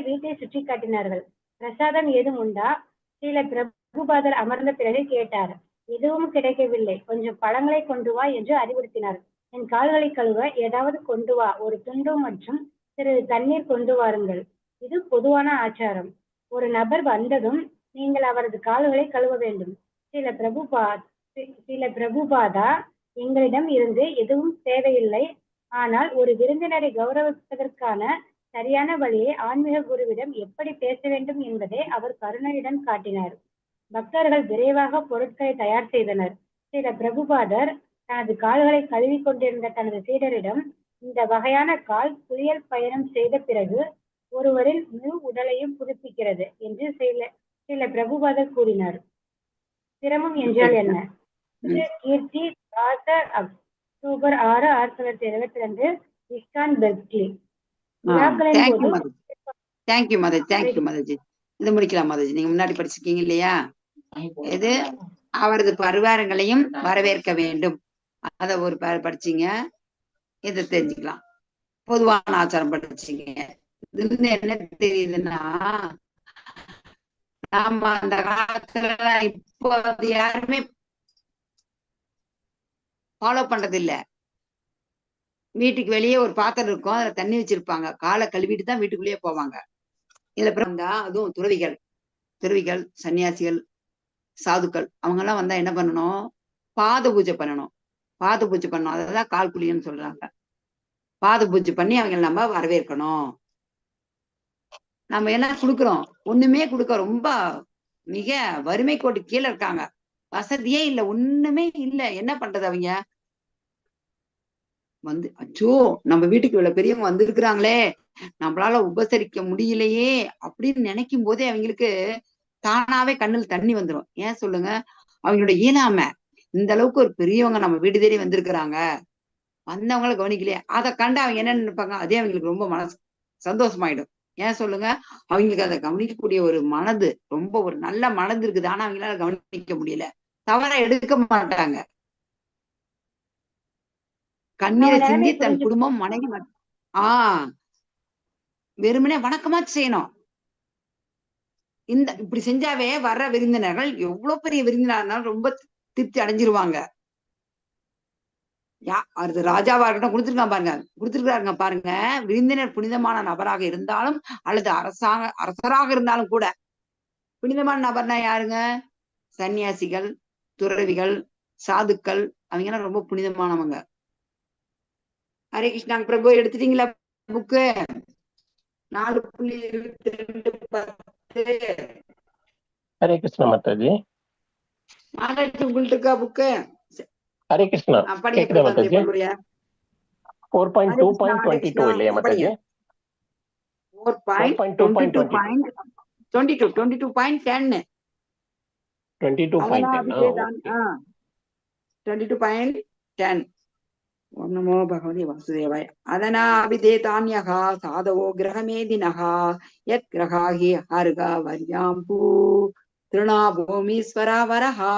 [SPEAKER 2] வீட்டை சுற்றி காட்டினார்கள். பிரசாதம் ஏதும் உண்டா? ஸ்ரீல பிரபுபாதர் அமர்ந்த பிறகு கேட்டார். எதுவும் கிடைக்கவில்லை, கொஞ்சம் பழங்களை கொண்டு வா என்று அறிவுறுத்தினார். என் கால்களை கழுவ ஏதாவது கொண்டு வா, ஒரு துண்டு மற்றும் சிறிது தண்ணீர் கொண்டு வாருங்கள். இது பொதுவான ஆச்சாரம். ஒரு நபர் வந்ததும் நீங்கள் அவரது கால்களை கழுவ வேண்டும். சில பிரபுபாதா, எங்களிடம் இருந்து எதுவும் தேவையில்லை, ஆனால் ஒரு விருந்தினரை கௌரவிப்பதற்கான சரியான வழியை ஆன்மீக குருவிடம் எப்படி பேச வேண்டும் என்பதை அவர் கருணையுடன் காட்டினார். பக்தர்கள் விரைவாக பொருட்களை தயார் செய்தனர். சில பிரபுபாதர் தனது கால்களை கழுவி கொண்டிருந்த தனது சீடரிடம், இந்த வகையான கால் புயல் பயணம் செய்த பிறகு ஒருவரின் முழு உடலையும் புதுப்பிக்கிறது என்று சில பிரபுபாதர் கூறினார். சிரமம் என்றால் என்ன? கீர்த்தி தாசர், October 6, 1922, ISKCON Berkeley.
[SPEAKER 3] Thank you Mataji. இது முடிக்கலாம் மாதாஜி. நீங்க முன்னாடி படிச்சிருக்கீங்க இல்லையா? இது அவரது பரிவாரங்களையும் வரவேற்க வேண்டும். அத ஒரு படிச்சீங்க. இதை தெரிஞ்சுக்கலாம். பொதுவான ஆச்சாரம் படிச்சீங்க. இதுல என்ன தெரியுதுன்னா, நாம அந்த காலத்துல இப்போ அது யாருமே ஃபாலோ பண்றது இல்ல. வீட்டுக்கு வெளியே ஒரு பாத்திரம் இருக்கும், அதுல தண்ணி வச்சிருப்பாங்க. காலை கழுவிட்டு தான் வீட்டுக்குள்ளேயே போவாங்க. இதுல பிறந்தா அதுவும் துறவிகள், சன்னியாசிகள், சாதுக்கள் அவங்க எல்லாம் வந்தா என்ன பண்ணணும்? பாத பூஜை பண்ணணும். அததான் கால் குளியன்னு சொல்றாங்க. பாத பூஜை பண்ணி அவங்க நம்ம வரவேற்கணும். நம்ம என்ன கொடுக்குறோம்? ஒண்ணுமே கொடுக்க ரொம்ப மிக வறுமை கோட்டு கீழே இருக்காங்க. வசதியே இல்லை, ஒண்ணுமே இல்லை. என்ன பண்றது? அவங்க வந்து அச்சோ நம்ம வீட்டுக்கு இவ்வளவு பெரியவங்க வந்திருக்கிறாங்களே, நம்மளால உபசரிக்க முடியலையே அப்படின்னு நினைக்கும் போதே அவங்களுக்கு தானாவே கண்ணில் தண்ணி வந்துடும். ஏன் சொல்லுங்க? அவங்களோட இயலாமை. இந்த அளவுக்கு ஒரு பெரியவங்க நம்ம வீடு தேடி வந்திருக்கிறாங்க, வந்தவங்களை கவனிக்கலையே. அதை கண்டு அவங்க என்ன நினைப்பாங்க? அதே அவங்களுக்கு ரொம்ப மனசு சந்தோஷமாயிடும். ஏன் சொல்லுங்க? அவங்களுக்கு அதை கவனிக்கக்கூடிய ஒரு மனது, ரொம்ப ஒரு நல்ல மனது இருக்குது. ஆனா அவங்களால கவனிக்க முடியல, தவற எடுக்க மாட்டாங்க. கண்ணீரை சிந்தி தன் குடும்பம், மனைவி வெறுமனே வணக்கமாச்சு செய்யணும். இப்படி செஞ்சாவே வர்ற விருந்தினர்கள் எவ்வளவு பெரிய விருந்தினர் இருந்தாலும் ரொம்ப திருப்தி அடைஞ்சிருவாங்க. அது ராஜாவா இருக்கட்டும், கொடுத்துருக்காருங்க பாருங்க. விருந்தினர் புனிதமான நபராக இருந்தாலும் அல்லது அரசராக இருந்தாலும் கூட, புனிதமான நபர்னா யாருங்க? சன்னியாசிகள், துறவிகள், சாதுக்கள், அவங்க எல்லாம் ரொம்ப புனிதமானவங்க. ஹரே கிருஷ்ணா பிரபு, எடுத்துட்டீங்களா புக்கு? 4.22
[SPEAKER 4] ஹரே கிருஷ்ணா மாதாஜி.
[SPEAKER 3] மாதாஜி உங்கள்ட்ட இருக்கா புக்கு?
[SPEAKER 4] ஹரே கிருஷ்ணா. கேக்குதா மாதாஜி? 4.2.22 இல்லையா மாதாஜி?
[SPEAKER 3] 4.22.10 22.10 நமோ பகவதி வாசுதேவாய. அதனாபிதேதான்யகா சாதவோ கிரகமேதினகா யத் கிரகாஹி ஹர்கா வர்யாம்பூ திருணா பூமீஸ்வராவரஹா.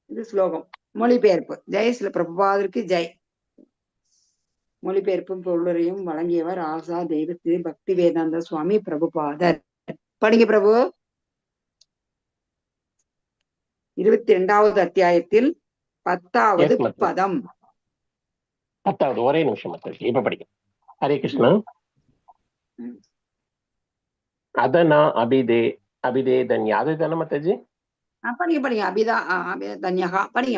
[SPEAKER 3] இது ஸ்லோகம். மொழிபெயர்ப்பு. ஜெய் ஸ்ரீல பிரபுபாதருக்கு ஜெய். மொழிபெயர்ப்பும் பொருளையும் வழங்கியவர் ஆசா தெய்வ திரு பக்தி வேதாந்த சுவாமி பிரபுபாதர். படிங்க பிரபு. 22வது அத்தியாயத்தில் 10வது பதம்.
[SPEAKER 4] 10வது. ஒரே நிமிஷம் மாதாஜி, இப்ப படிக்க. ஹரே கிருஷ்ணா. அதனா அபிதேதன்யா, அதுதானே மாதாஜி?
[SPEAKER 3] படிங்க. அபிதன்யகா படிங்க.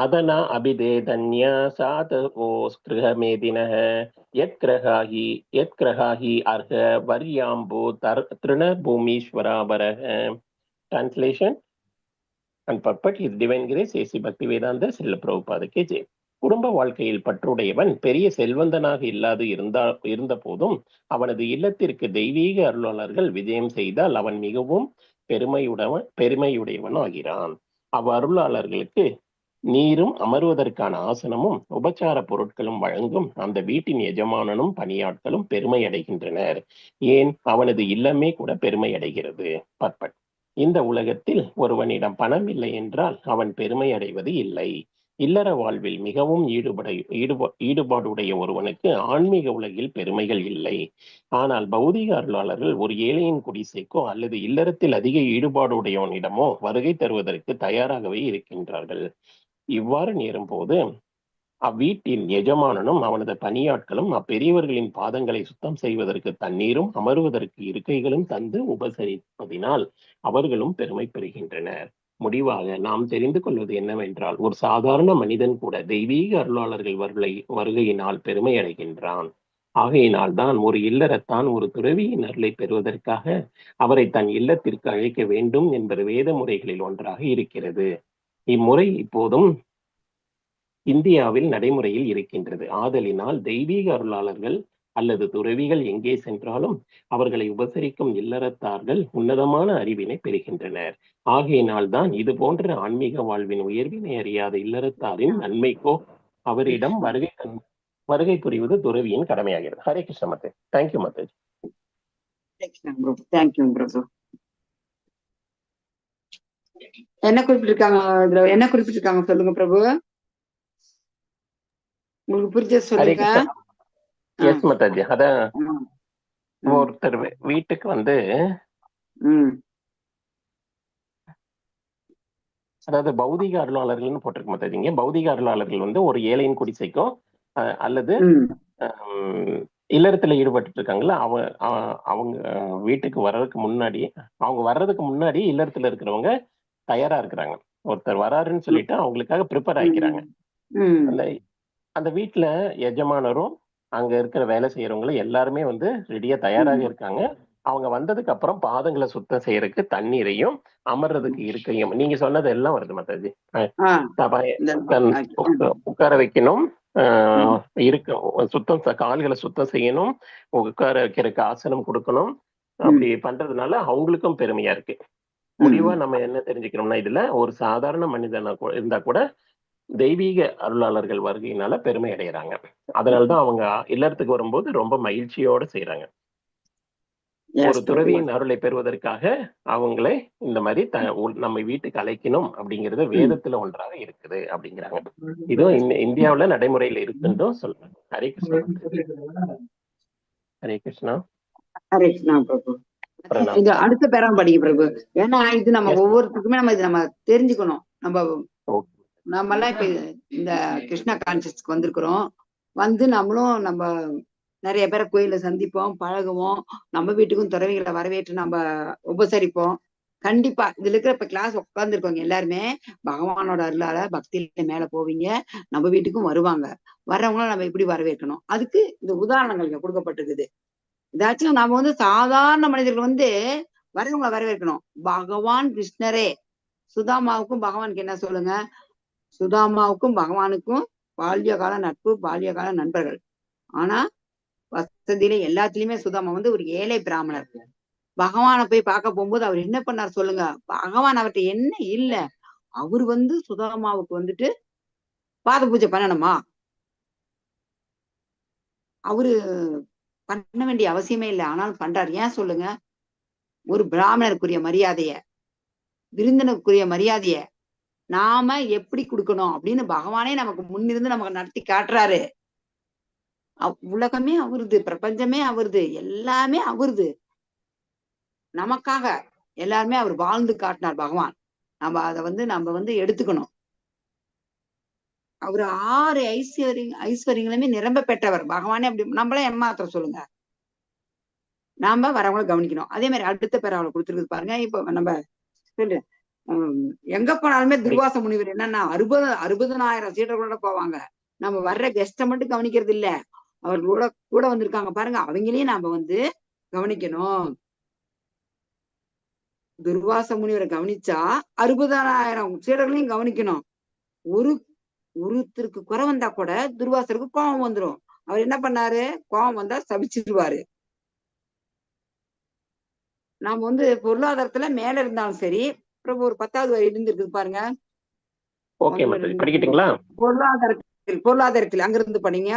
[SPEAKER 4] அதனா அபிதேதன்யா சாதவோ கிரகமேதினஹ யத் கிரகாஹி அர்ஹ வர்யாம்போ திருண பூமீஸ்வராவரஹ. Translation and purport is Divine Grace A.C. Bhaktivedanta Srila Prabhupada Ki Jai. குடும்ப வாழ்க்கையில் பற்றுடையவன் பெரிய செல்வந்தனாக இல்லாது இருந்த போதும் அவனது இல்லத்திற்கு தெய்வீக அருளாளர்கள் விஜயம் செய்தால் அவன் மிகவும் பெருமையுடையவன் ஆகிறான். அவ்வருளாளர்களுக்கு நீரும் அமர்வதற்கான ஆசனமும் உபச்சார பொருட்களும் வழங்கும் அந்த வீட்டின் எஜமானனும் பணியாட்களும் பெருமை அடைகின்றனர். ஏன்? அவனது இல்லமே கூட பெருமை அடைகிறது. பர்பட். இந்த உலகத்தில் ஒருவனிடம் பணம் இல்லை என்றால் அவன் பெருமை அடைவது இல்லை. இல்லற வாழ்வில் மிகவும் ஈடுபாடுடைய ஒருவனுக்கு ஆன்மீக உலகில் பெருமைகள் இல்லை. ஆனால் பௌதிக அருளாளர்கள் ஒரு ஏழையின் குடிசைக்கோ அல்லது இல்லறத்தில் அதிக ஈடுபாடுடையவனிடமோ வருகை தருவதற்கு தயாராகவே இருக்கின்றார்கள். இவ்வாறு நேரும் போது அவ்வீட்டின் எஜமானனும் அவனது பணியாட்களும் அப்பெரியவர்களின் பாதங்களை சுத்தம் செய்வதற்கு தண்ணீரும் அமருவதற்கு இருக்கைகளும் தந்து உபசரிப்பதினால் அவர்களும் பெருமை பெறுகின்றனர். முடிவாக நாம் தெரிந்து கொள்வது என்னவென்றால், ஒரு சாதாரண மனிதன் கூட தெய்வீக அருளாளர்கள் வருகையினால் பெருமை அடைகின்றான். ஆகையினால் தான் ஒரு இல்லறத்தான் ஒரு துறவியின் அருளை பெறுவதற்காக அவரை தன் இல்லத்திற்கு அழைக்க வேண்டும் என்பது வேத முறைகளில் ஒன்றாக இருக்கிறது. இம்முறை இப்போதும் இந்தியாவில் நடைமுறையில் இருக்கின்றது. ஆதலினால் தெய்வீக அருளாளர்கள் அல்லது துறவிகள் எங்கே சென்றாலும் அவர்களை உபசரிக்கும் இல்லறத்தார்கள் உன்னதமான அறிவினை பெறுகின்றனர். ஆகையினால் தான் இது போன்ற ஆன்மீக வாழ்வின் உயர்வினை அறியாத இல்லறத்தாரின் நன்மைக்கோ அவரிடம் வருகை புரிவது துறவியின் கடமையாகிறது. ஹரே கிருஷ்ண மத்தே. தேங்க்யூ மத்தே.
[SPEAKER 3] தேங்க்யூ பிரபு. என்ன குறிப்பிட்டிருக்காங்க சொல்லுங்க பிரபு. உங்களுக்கு புரிஞ்ச சொல்லுங்க.
[SPEAKER 4] எஸ் மத்தாஜி. அதான் ஒருத்தர் வீட்டுக்கு வந்து அதாவது பௌதிக அருளாளர்கள்னு போட்டிருக்கு மத்தாஜிங்க. பௌதிக அருளாளர்கள் வந்து ஒரு ஏழையின் குடிசைக்கும் அல்லது இல்லறத்துல ஈடுபட்டு இருக்காங்கல்ல, அவங்க வீட்டுக்கு வர்றதுக்கு முன்னாடி இல்லறத்துல இருக்கிறவங்க தயாரா இருக்கிறாங்க. ஒருத்தர் வராருன்னு சொல்லிட்டு அவங்களுக்காக ப்ரிப்பேர் ஆகிக்கிறாங்க. அந்த வீட்டுல எஜமானரும் அங்க இருக்கிற வேலை செய்யறவங்களும் எல்லாருமே வந்து ரெடியா தயாராக இருக்காங்க. அவங்க வந்ததுக்கு அப்புறம் பாதங்களை சுத்தம் செய்யறதுக்கு தண்ணீரையும் அமர்றதுக்கு இருக்கையும் நீங்க சொன்னது எல்லாம் வருது மத்தாஜி. உட்கார வைக்கணும், சுத்தம் கால்களை சுத்தம் செய்யணும், உட்கார வைக்கிறதுக்கு ஆசனம் கொடுக்கணும். அப்படி பண்றதுனால அவங்களுக்கும் பெருமையா இருக்கு. முடிவா நம்ம என்ன தெரிஞ்சுக்கணும்னா, இதுல ஒரு சாதாரண மனிதனா இருந்தா கூட தெய்வீக அருளாளர்கள் வருகையினால பெருமை அடைகிறாங்க. அதனாலதான் அவங்க இல்லறத்துக்கு வரும்போது ரொம்ப மகிழ்ச்சியோட செய்யறாங்க. ஒரு துறவியின் அருளை பெறுவதற்காக அவங்களை இந்த மாதிரி நம்ம வீட்டுக்கு அழைக்கணும் அப்படிங்கிறது வேதத்துல ஒன்றாக இருக்குது அப்படிங்கிறாங்க. இதுவும் இந்தியாவுல நடைமுறையில இருக்குன்னு சொல்றாங்க. ஹரே கிருஷ்ணா. ஹரே கிருஷ்ணா.
[SPEAKER 3] ஹரே கிருஷ்ணா பிரபு. இது அடுத்த பேரம் படிக்க பிரபு. ஏன்னா இது நம்ம ஒவ்வொருத்துக்குமே நம்ம தெரிஞ்சுக்கணும். நம்ம எல்லாம் இப்ப இந்த கிருஷ்ணா கான்சியஸ்க்கு வந்திருக்கிறோம். வந்து நம்ம நிறைய பேரை கோயில சந்திப்போம், பழகுவோம். நம்ம வீட்டுக்கும் துறவிகளை வரவேற்று நம்ம உபசரிப்போம். கண்டிப்பா இதுல இருக்கிற இப்ப கிளாஸ் உட்கார்ந்துருக்கவங்க எல்லாருமே பகவானோட அருளால பக்தியில மேல போவீங்க. நம்ம வீட்டுக்கும் வருவாங்க. வர்றவங்களும் நம்ம எப்படி வரவேற்கணும், அதுக்கு இந்த உதாரணங்கள் இங்க கொடுக்கப்பட்டிருக்குது. இதாச்சும் நம்ம வந்து சாதாரண மனிதர்கள் வந்து வரவங்களை வரவேற்கணும். பகவான் கிருஷ்ணரே சுதாமாவுக்கும் பகவானுக்கு என்ன சொல்லுங்க, சுதாமாவுக்கும் பகவானுக்கும் பால்யகால நட்பு, பால்யகால நண்பர்கள். ஆனா வசதியில எல்லாத்துலயுமே சுதாமா வந்து ஒரு ஏழை பிராமணர். பகவானை போய் பார்க்க போகும்போது அவர் என்ன பண்ணார் சொல்லுங்க. பகவான் அவர்கிட்ட என்ன இல்ல, அவர் வந்து சுதாமாவுக்கு வந்துட்டு பாத பூஜை பண்ணணுமா? அவரு பண்ண வேண்டிய அவசியமே இல்லை, ஆனாலும் பண்றாரு. ஏன் சொல்லுங்க? ஒரு பிராமணருக்குரிய மரியாதைய, விருந்தினருக்குரிய மரியாதைய நாம எப்படி கொடுக்கணும் அப்படின்னு பகவானே நமக்கு முன்னிருந்து நமக்கு நடத்தி காட்டுறாரு. உலகமே அவருது, பிரபஞ்சமே அவருது, எல்லாமே அவருது. நமக்காக எல்லாருமே அவர் வாழ்ந்து காட்டினார் பகவான். நம்ம வந்து எடுத்துக்கணும். அவரு 6 ஐஸ்வர்யங்களுமே நிரம்ப பெற்றவர் பகவானே. அப்படி நம்மள ஏமாத்திரம் சொல்லுங்க. நாம வரவங்களை கவனிக்கணும். அதே மாதிரி அடுத்த பேர் அவளை கொடுத்துருக்கு பாருங்க. இப்ப நம்ம சொல்லு எங்க போனாலுமே துர்வாச முனிவர் என்னன்னா 60,000 சீடர்களோட போவாங்க. நம்ம வர்ற கெஸ்ட மட்டும் கவனிக்கிறது இல்ல, அவர்களோட கூட வந்திருக்காங்க பாருங்க, அவங்களையும் நாம வந்து கவனிக்கணும். துர்வாச முனிவரை கவனிச்சா 60,000 சீடர்களையும் கவனிக்கணும். ஒருத்தருக்கு குறை வந்தா கூட துர்வாசருக்கு கோபம் வந்துடும். அவர் என்ன பண்ணாரு, கோபம் வந்தா சபிச்சிருவாரு. நாம வந்து பொருளாதாரத்துல மேல இருந்தாலும் சரி, பிரபு ஒரு 10வது வரி இருந்திருக்கு பாருங்க.
[SPEAKER 4] ஓகே மாதாஜி, படிக்கட்டுங்களா?
[SPEAKER 3] பொருளாதாரத்தில் அங்கிருந்து படிங்க.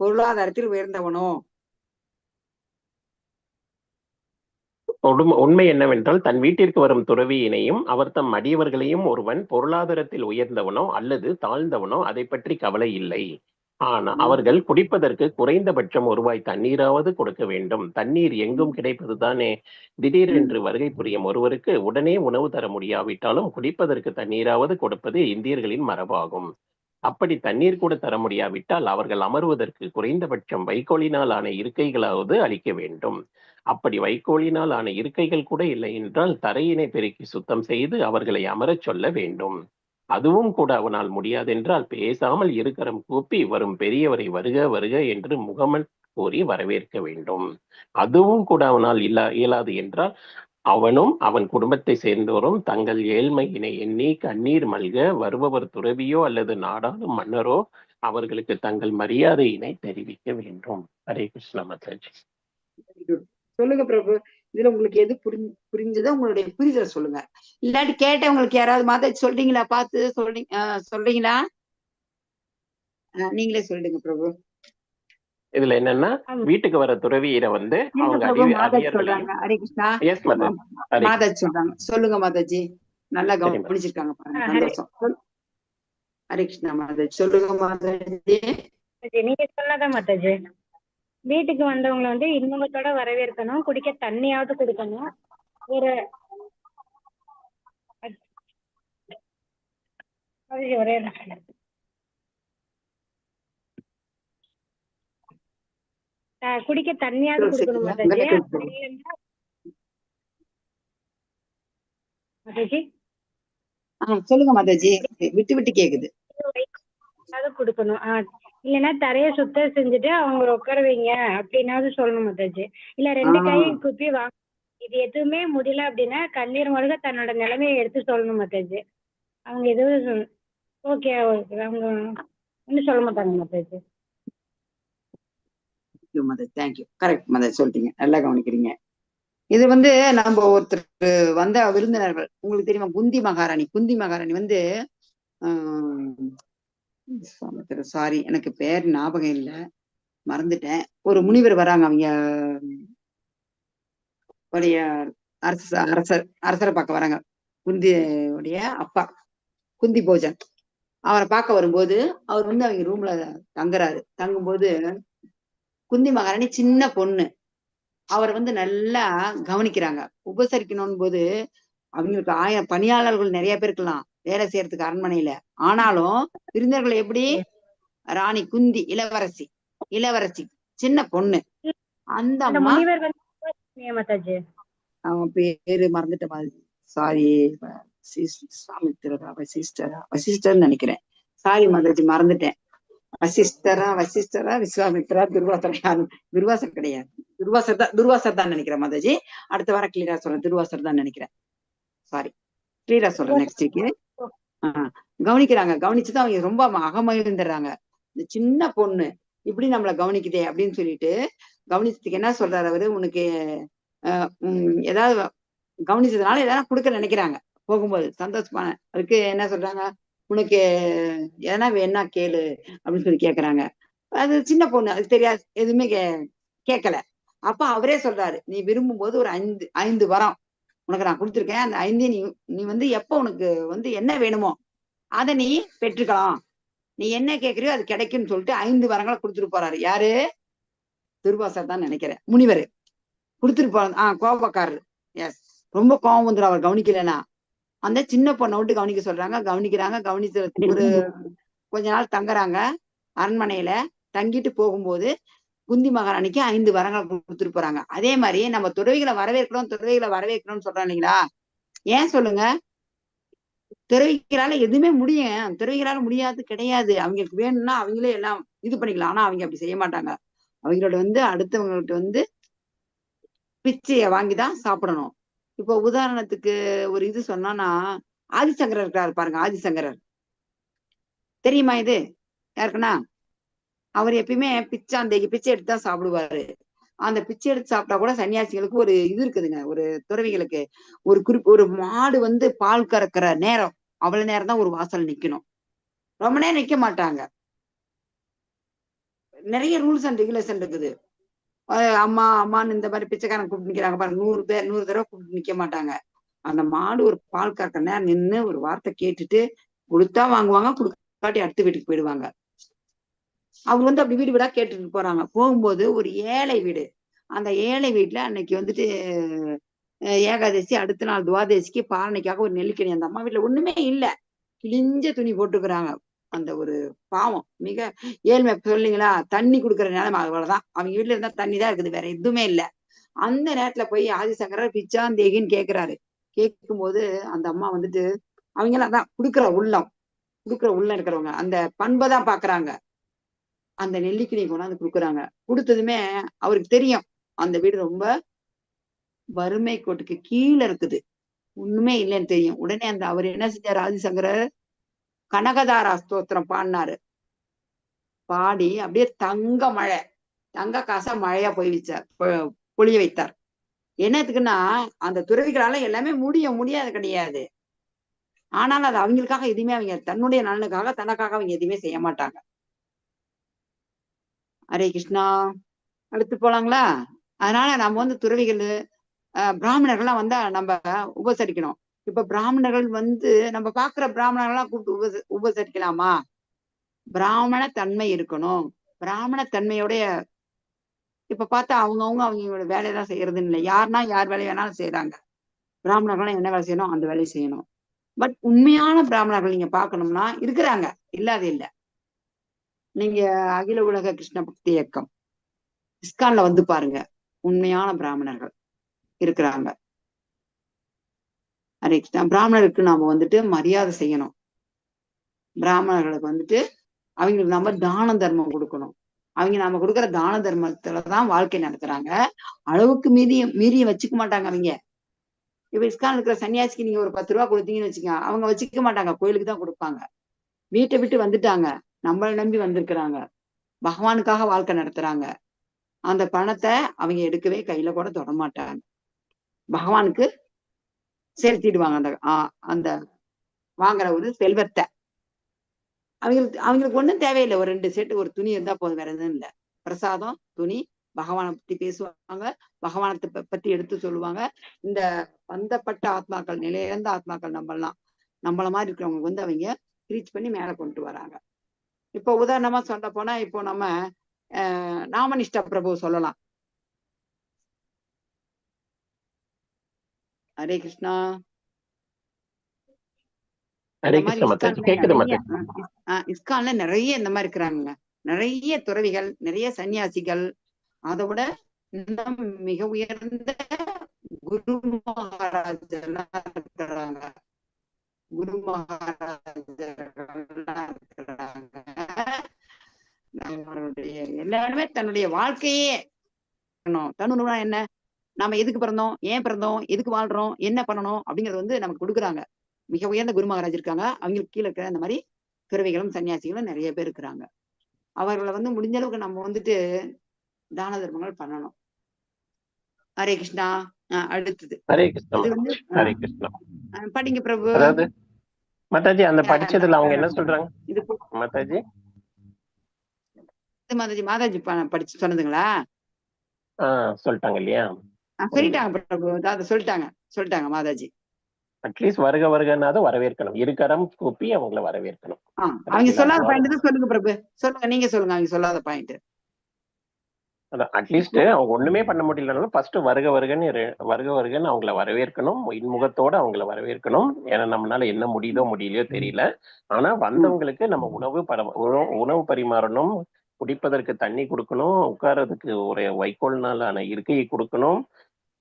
[SPEAKER 3] பொருளாதாரத்தில் உயர்ந்தவனோ.
[SPEAKER 4] உண்மை என்னவென்றால் தன் வீட்டிற்கு வரும் துறவியினையும் அவர் தம் அடியவர்களையும் ஒருவன் பொருளாதாரத்தில் உயர்ந்தவனோ அல்லது தாழ்ந்தவனோ அதை பற்றி கவலை இல்லை. ஆனா அவர்கள் குடிப்பதற்கு குறைந்தபட்சம் ஒருவாய் தண்ணீராவது கொடுக்க வேண்டும். தண்ணீர் எங்கும் கிடைப்பது தானே. திடீரென்று வருகை புரியும் ஒருவருக்கு உடனே உணவு தர முடியாவிட்டாலும் குடிப்பதற்கு தண்ணீராவது கொடுப்பது இந்தியர்களின் மரபாகும். அப்படி தண்ணீர் கூட தர முடியாவிட்டால் அவர்கள் அமர்வதற்கு குறைந்தபட்சம் வைக்கோலினால் ஆன இருக்கைகளாவது அளிக்க வேண்டும். அப்படி வைக்கோலினால் ஆன இருக்கைகள் கூட இல்லை என்றால் தரையினை பெருக்கி சுத்தம் செய்து அவர்களை அமரச் சொல்ல வேண்டும். அதுவும் கூட அவனால் முடியாதென்றால் பேசாமல் இருக்கரம் கூப்பி வரும் பெரியவரை வருக வருக என்று முகமன் கூறி வரவேற்க வேண்டும். அதுவும் கூட அவனால் இயலாது என்றால் அவனும் அவன் குடும்பத்தை சேர்ந்தோரும் தங்கள் ஏழ்மையினை எண்ணி கண்ணீர் மல்க வருபவர் துறவியோ அல்லது நாடாளும் மன்னரோ அவர்களுக்கு தங்கள் மரியாதையினை தெரிவிக்க வேண்டும். ஹரே கிருஷ்ண மாதாஜி.
[SPEAKER 3] சொல்லுங்க பிரபு, இதுல உங்களுக்கு எது புரிஞ்சதோ உங்களுடைய புரிதலை சொல்லுங்க. இல்லாட்டி கேட்டவங்களுக்கு யாராவது மாதாஜி சொல்றீங்களா? பார்த்து சொல்றீங்களா? நீங்களே சொல்லிடுங்க பிரபு.
[SPEAKER 4] இதுல என்னன்னா வீட்டுக்கு வர துறவியரை வந்து அவங்க
[SPEAKER 3] சொல்றாங்க. ஹரே கிருஷ்ணா மாதாஜி சொல்றாங்க. சொல்லுங்க மாதாஜி, நல்லா கவனிச்சிருக்காங்க பாருங்க, சந்தோஷம். ஹரே கிருஷ்ணா மாதாஜி சொல்லுங்க மாதாஜி.
[SPEAKER 6] நீங்க சொன்னதான் மாதாஜி, வீட்டுக்கு வந்தவங்களை வந்து இன்னொருத்தோட வரவேற்கணும், குடிக்க தண்ணியாவது கொடுக்கணும். ஒரு ஒரே குடிக்க தண்ணியாவது கொடுக்கணும் மாதாஜி. மாதாஜி
[SPEAKER 3] சொல்லுங்க மாதாஜி, விட்டு விட்டு கேக்குது.
[SPEAKER 6] கொடுக்கணும். இல்லைன்னா தரைய சுத்தம் செஞ்சுட்டு அவங்க உட்கார வைங்க அப்படின்னாவது சொல்லணும் மாதாஜி. இல்ல 2 கையும் குப்பி வாங்க, இது எதுவுமே முடியல அப்படின்னா கண்ணீர் மருக தன்னோட நிலைமையை எடுத்து சொல்லணும் மாதாஜி. அவங்க எதுவும் ஓகே அவங்க ஒன்னும் சொல்ல மாட்டாங்க மாதாஜி.
[SPEAKER 3] தேங்க்யூ. கரெக்ட் மாதாஜி, சொல்லிட்டீங்க, நல்லா கவனிக்கிறீங்க. இது வந்து நம்ம ஒருத்தர் வந்த விருந்தினர்கள், உங்களுக்கு தெரியுமா? குந்தி மகாராணி வந்து சாரி எனக்கு பேர் ஞாபகம் இல்லை, மறந்துட்டேன். ஒரு முனிவர் வராங்க, அவங்க அரசரை பார்க்க வராங்க. குந்தியுடைய அப்பா குந்தி போஜன் அவரை பார்க்க வரும்போது அவர் வந்து அவங்க ரூம்ல தங்குறாரு. தங்கும்போது குந்தி மகாராணி சின்ன பொண்ணு, அவரை வந்து நல்லா கவனிக்கிறாங்க. உபசரிக்கணும் போது அவங்களுக்கு 1000 பணியாளர்கள் நிறைய பேர் இருக்கலாம் வேலை செய்யறதுக்கு அரண்மனையில. ஆனாலும் விருந்தினர்கள் எப்படி? ராணி குந்தி இளவரசி சின்ன பொண்ணு. அந்த அம்மா அவன் பேரு மறந்துட்ட மாதிரி, சாரி, வசிஷ்டர்னு நினைக்கிறேன். சாரி மாதாஜி, மறந்துட்டேன். வசிஷ்டரா விஸ்வாமித்ரா துர்வாசர் கிடையாது, துர்வாசர் தான் நினைக்கிறேன் மாதாஜி. அடுத்த வாரம் கிளியரா சொல்றேன், துர்வாசர் தான் நினைக்கிறேன். சாரி, கிளியரா சொல்றேன் நெக்ஸ்ட் வீக்கு. கவனிக்கிறாங்க. கவனிச்சுதான் அவங்க ரொம்ப அகமகிழ்ந்துடுறாங்க. இந்த சின்ன பொண்ணு இப்படி நம்மளை கவனிக்குதே அப்படின்னு சொல்லிட்டு கவனிச்சதுக்கு என்ன சொல்றாரு அவரு, உனக்கு ஏதாவது கவனிச்சதுனால ஏதாவது கொடுக்க நினைக்கிறாங்க. போகும்போது சந்தோஷமான அதுக்கு என்ன சொல்றாங்க, உனக்கு எதனா வேணா கேளு அப்படின்னு சொல்லி கேக்குறாங்க. அது சின்ன பொண்ணு, அது தெரியாது, எதுவுமே கேட்கல. அப்ப அவரே சொல்றாரு, நீ விரும்பும் போது ஒரு 5 வரம் உனக்கு நான் கொடுத்துருக்கேன். அந்த 5 நீ வந்து எப்ப உனக்கு வந்து என்ன வேணுமோ அதை நீ பெற்றுக்கலாம், நீ என்ன கேட்கறியோ அது கிடைக்கும்னு சொல்லிட்டு 5 வரங்களை கொடுத்துட்டு போறாரு. யாரு? துர்வாசர் தான் நினைக்கிறேன், முனிவர் கொடுத்துட்டு போறாங்க. கோபக்காரரு, எஸ், ரொம்ப கோபம் வந்துடும் அவர் கவனிக்கலன்னா. அந்த சின்ன பொண்ணை விட்டு கவனிக்க சொல்றாங்க. கவனிச்சு ஒரு கொஞ்ச நாள் தங்குறாங்க அரண்மனையில. தங்கிட்டு போகும்போது குந்தி மகாராணிக்கு 5 வரங்களை கொடுத்துட்டு போறாங்க. அதே மாதிரி நம்ம துறவிகளை வரவேற்கணும்னு சொல்றோம் இல்லைங்களா? ஏன் சொல்லுங்க? துறவிகளால எதுவுமே முடியும், துறவிகளால முடியாது கிடையாது. அவங்களுக்கு வேணும்னா அவங்களே எல்லாம் இது பண்ணிக்கலாம். ஆனா அவங்க அப்படி செய்ய மாட்டாங்க. அவங்களோட வந்து அடுத்தவங்கள்ட்ட வந்து பிச்சைய வாங்கிதான் சாப்பிடணும். இப்போ உதாரணத்துக்கு ஒரு இது சொன்னா, ஆதிசங்கரர் இருக்காரு பாருங்க. ஆதிசங்கரர் தெரியுமா? இது யாருக்குன்னா, அவர் எப்பயுமே பிச்சை எடுத்துதான் சாப்பிடுவாரு. அந்த பிச்சை எடுத்து சாப்பிட்டா கூட சன்னியாசிகளுக்கு ஒரு இது இருக்குதுங்க, ஒரு துறவிகளுக்கு ஒரு மாடு வந்து பால் கறக்கிற நேரம், அவ்வளவு நேரம் தான் ஒரு வாசல் நிக்கணும். ரொம்ப நேரம் நிக்க மாட்டாங்க. நிறைய ரூல்ஸ் அண்ட் ரெகுலேஷன் இருக்குது. அம்மா அம்மான்னு இந்த மாதிரி பிச்சைக்காரன் கூப்பிட்டு நிக்கிறாங்க பாருங்க, 100 பேர் 100 தடவை கூப்பிட்டு நிக்க மாட்டாங்க. அந்த மாடு ஒரு பால் கறக்க நேரம் நின்று ஒரு வார்த்தை கேட்டுட்டு கொடுத்தா வாங்குவாங்க, கொடுக்காட்டி அடுத்த வீட்டுக்கு போயிடுவாங்க. அவங்க வந்து அப்படி வீடு வீடா கேட்டுட்டு போறாங்க. போகும்போது ஒரு ஏழை வீடு, அந்த ஏழை வீட்டுல அன்னைக்கு வந்துட்டு ஏகாதசி, அடுத்த நாள் துவாதசிக்கு பாரணைக்காக ஒரு நெல்லிக்கனி. அந்த அம்மா வீட்டுல ஒண்ணுமே இல்ல, கிழிஞ்ச துணி போட்டுக்கிறாங்க. அந்த ஒரு பாவம், மிக ஏழ்மை. சொல்லிங்களா, தண்ணி கொடுக்குற நிலைமை அவ்வளவுதான். அவங்க வீட்டுல இருந்தா தண்ணி தான் இருக்குது, வேற எதுவுமே இல்லை. அந்த நேரத்துல போய் ஆதிசங்கரர் பிச்சாந்தேகின்னு கேட்கிறாரு. கேட்கும்போது அந்த அம்மா வந்துட்டு அவங்களாம் தான் கொடுக்குற உள்ளம் இருக்கிறவங்க அந்த பண்பை தான் பாக்குறாங்க. அந்த நெல்லிக்கனி கொண்டாந்து கொடுக்குறாங்க. கொடுத்ததுமே அவருக்கு தெரியும் அந்த வீடு ரொம்ப வறுமை கோட்டுக்கு கீழே இருக்குது, ஒண்ணுமே இல்லைன்னு தெரியும். உடனே அந்த அவர் என்ன செஞ்சாரு, ஆதிசங்கரர் கனகதாரா ஸ்தோத்திரம் பாடினாரு. பாடி அப்படியே தங்க மழை, தங்க காசா மழையா பொழிய வைத்தார். என்னத்துக்குன்னா, அந்த துறவிகளால எல்லாமே முடியாது கிடையாது. ஆனாலும் அது அவங்களுக்காக எதுவுமே, அவங்க தன்னுடைய நலனுக்காக தனக்காக அவங்க எதுவுமே செய்ய மாட்டாங்க. ஹரே கிருஷ்ணா. அடுத்து போலாங்களா? அதனால நம்ம வந்து துறவிகள் பிராமணர்கள்லாம் வந்தா நம்ம உபசரிக்கணும். இப்ப பிராமணர்கள் வந்து நம்ம பாக்குற பிராமணர்கள்லாம் கூப்பிட்டு உபசரிக்கலாமா? பிராமண தன்மை இருக்கணும். பிராமண தன்மையோடைய இப்ப பார்த்தா அவங்களோட வேலையெல்லாம் செய்யறதுன்னு இல்லை. யாருன்னா யார் வேலையை வேணாலும் செய்யறாங்க. பிராமணர்கள்லாம் என்ன வேலை செய்யணும் அந்த வேலையை செய்யணும். பட் உண்மையான பிராமணர்கள் நீங்க பாக்கணும்னா இருக்கிறாங்க, இல்லாத இல்லை. நீங்க அகில உலக கிருஷ்ண பக்தி இயக்கம் இஸ்கான்ல வந்து பாருங்க, உண்மையான பிராமணர்கள் இருக்கிறாங்க. ஹரே கிருஷ்ணா. பிராமணருக்கு நாம வந்துட்டு மரியாதை செய்யணும். பிராமணர்களுக்கு வந்துட்டு அவங்களுக்கு நம்ம தான தர்மம் கொடுக்கணும். அவங்க நாம கொடுக்குற தான தர்மத்துலதான் வாழ்க்கை நடத்துறாங்க. அளவுக்கு மீறிய வச்சுக்க மாட்டாங்க அவங்க. இப்ப இஸ்கான் இருக்கிற சன்னியாசிக்கு நீங்க ஒரு 10 ரூபா கொடுத்தீங்கன்னு வச்சுக்கோங்க, அவங்க வச்சுக்க மாட்டாங்க, கோயிலுக்கு தான் கொடுப்பாங்க. வீட்டை விட்டு வந்துட்டாங்க, நம்மளை நம்பி வந்திருக்கிறாங்க, பகவானுக்காக வாழ்க்கை நடத்துறாங்க. அந்த பணத்தை அவங்க எடுக்கவே கையில கூட தொட மாட்டாங்க, பகவானுக்கு செலுத்திடுவாங்க. அந்த வாங்குற ஒரு செல்வத்தை. அவங்களுக்கு ஒண்ணும் தேவையில்லை, ஒரு 2 செட்டு ஒரு துணி இருந்தா போதும், வேற எதுவும் இல்லை. பிரசாதம், துணி, பகவானை பத்தி பேசுவாங்க, பகவானத்தை பத்தி எடுத்து சொல்லுவாங்க. இந்த பந்தப்பட்ட ஆத்மாக்கள், நிலையிழந்த ஆத்மாக்கள் நம்மள மாதிரி இருக்கிறவங்க வந்து அவங்க ரீச் பண்ணி மேல கொண்டு வராங்க. இப்போ உதாரணமா சொல்ல போனா, இப்போ நம்ம நாமனிஷ்டா பிரபு சொல்லலாம். ஹரே கிருஷ்ணா. இஸ்கான்ல நிறைய இந்த மாதிரி இருக்கிறாங்க, நிறைய துறவிகள், நிறைய சன்னியாசிகள். அதை விட இன்னும் மிக உயர்ந்த குரு மகாராஜெல்லாம் இருக்கிறாங்க, குரு மகாராஜர்கள்லாம் இருக்கிறாங்க. நம்மளுடைய எல்லாருமே தன்னுடைய வாழ்க்கையே தன்னுனா என்ன, நாம எதுக்கு பிறந்தோம், ஏன் பிறந்தோம், எதுக்கு வாழ்றோம், என்ன பண்ணணும் அப்படிங்கறது வந்து நமக்கு கொடுக்குறாங்க. மிக உயர்ந்த குரு மகாராஜ் இருக்காங்க, அவங்களுக்கு கீழே இருக்கிற இந்த மாதிரி துறவிகளும் சன்னியாசிகளும் நிறைய பேர் இருக்கிறாங்க. அவர்களை வந்து முடிஞ்ச அளவுக்கு நம்ம வந்துட்டு தான தர்மங்கள் பண்ணணும். ஹரே கிருஷ்ணா. அடுத்தது
[SPEAKER 4] ஹரே கிருஷ்ணா. ஹரே கிருஷ்ணா.
[SPEAKER 3] படிங்க பிரபு.
[SPEAKER 4] அதாவது மாதாஜி அந்த படிச்சதுல அவங்க என்ன சொல்றாங்க?
[SPEAKER 3] இது
[SPEAKER 4] மாதாஜி
[SPEAKER 3] மாதாஜி படிச்சு சொன்னதுங்களா?
[SPEAKER 4] சொல்லிட்டாங்க இல்லையா?
[SPEAKER 3] சொல்லிட்டாங்க பிரபு, அதை சொல்லிட்டாங்க மாதாஜி.
[SPEAKER 4] அட்லீஸ்ட் வருக வருகனாவது வரவேற்கணும், இருக்கரம் கூப்பி அவங்களை வரவேற்கணும்.
[SPEAKER 3] அவங்க சொல்லாத பாயிண்ட் தான் சொல்லுங்க பிரபு, சொல்லுங்க, நீங்க சொல்லுங்க அவங்க சொல்லாத பாயிண்ட்.
[SPEAKER 4] அதான் அட்லீஸ்ட் அவங்க ஒண்ணுமே பண்ண முடியலனாலும் ஃபர்ஸ்ட் வருக வருகன்னு அவங்கள வரவேற்கணும், இன்முகத்தோட அவங்கள வரவேற்கணும். ஏன்னா நம்மளால என்ன முடியுதோ முடியலையோ தெரியல, ஆனா வந்தவங்களுக்கு நம்ம உணவு பரிமாறணும், குடிப்பதற்கு தண்ணி கொடுக்கணும், உட்கார்றதுக்கு ஒரு வைக்கோல்னாலான இருக்கையை கொடுக்கணும்,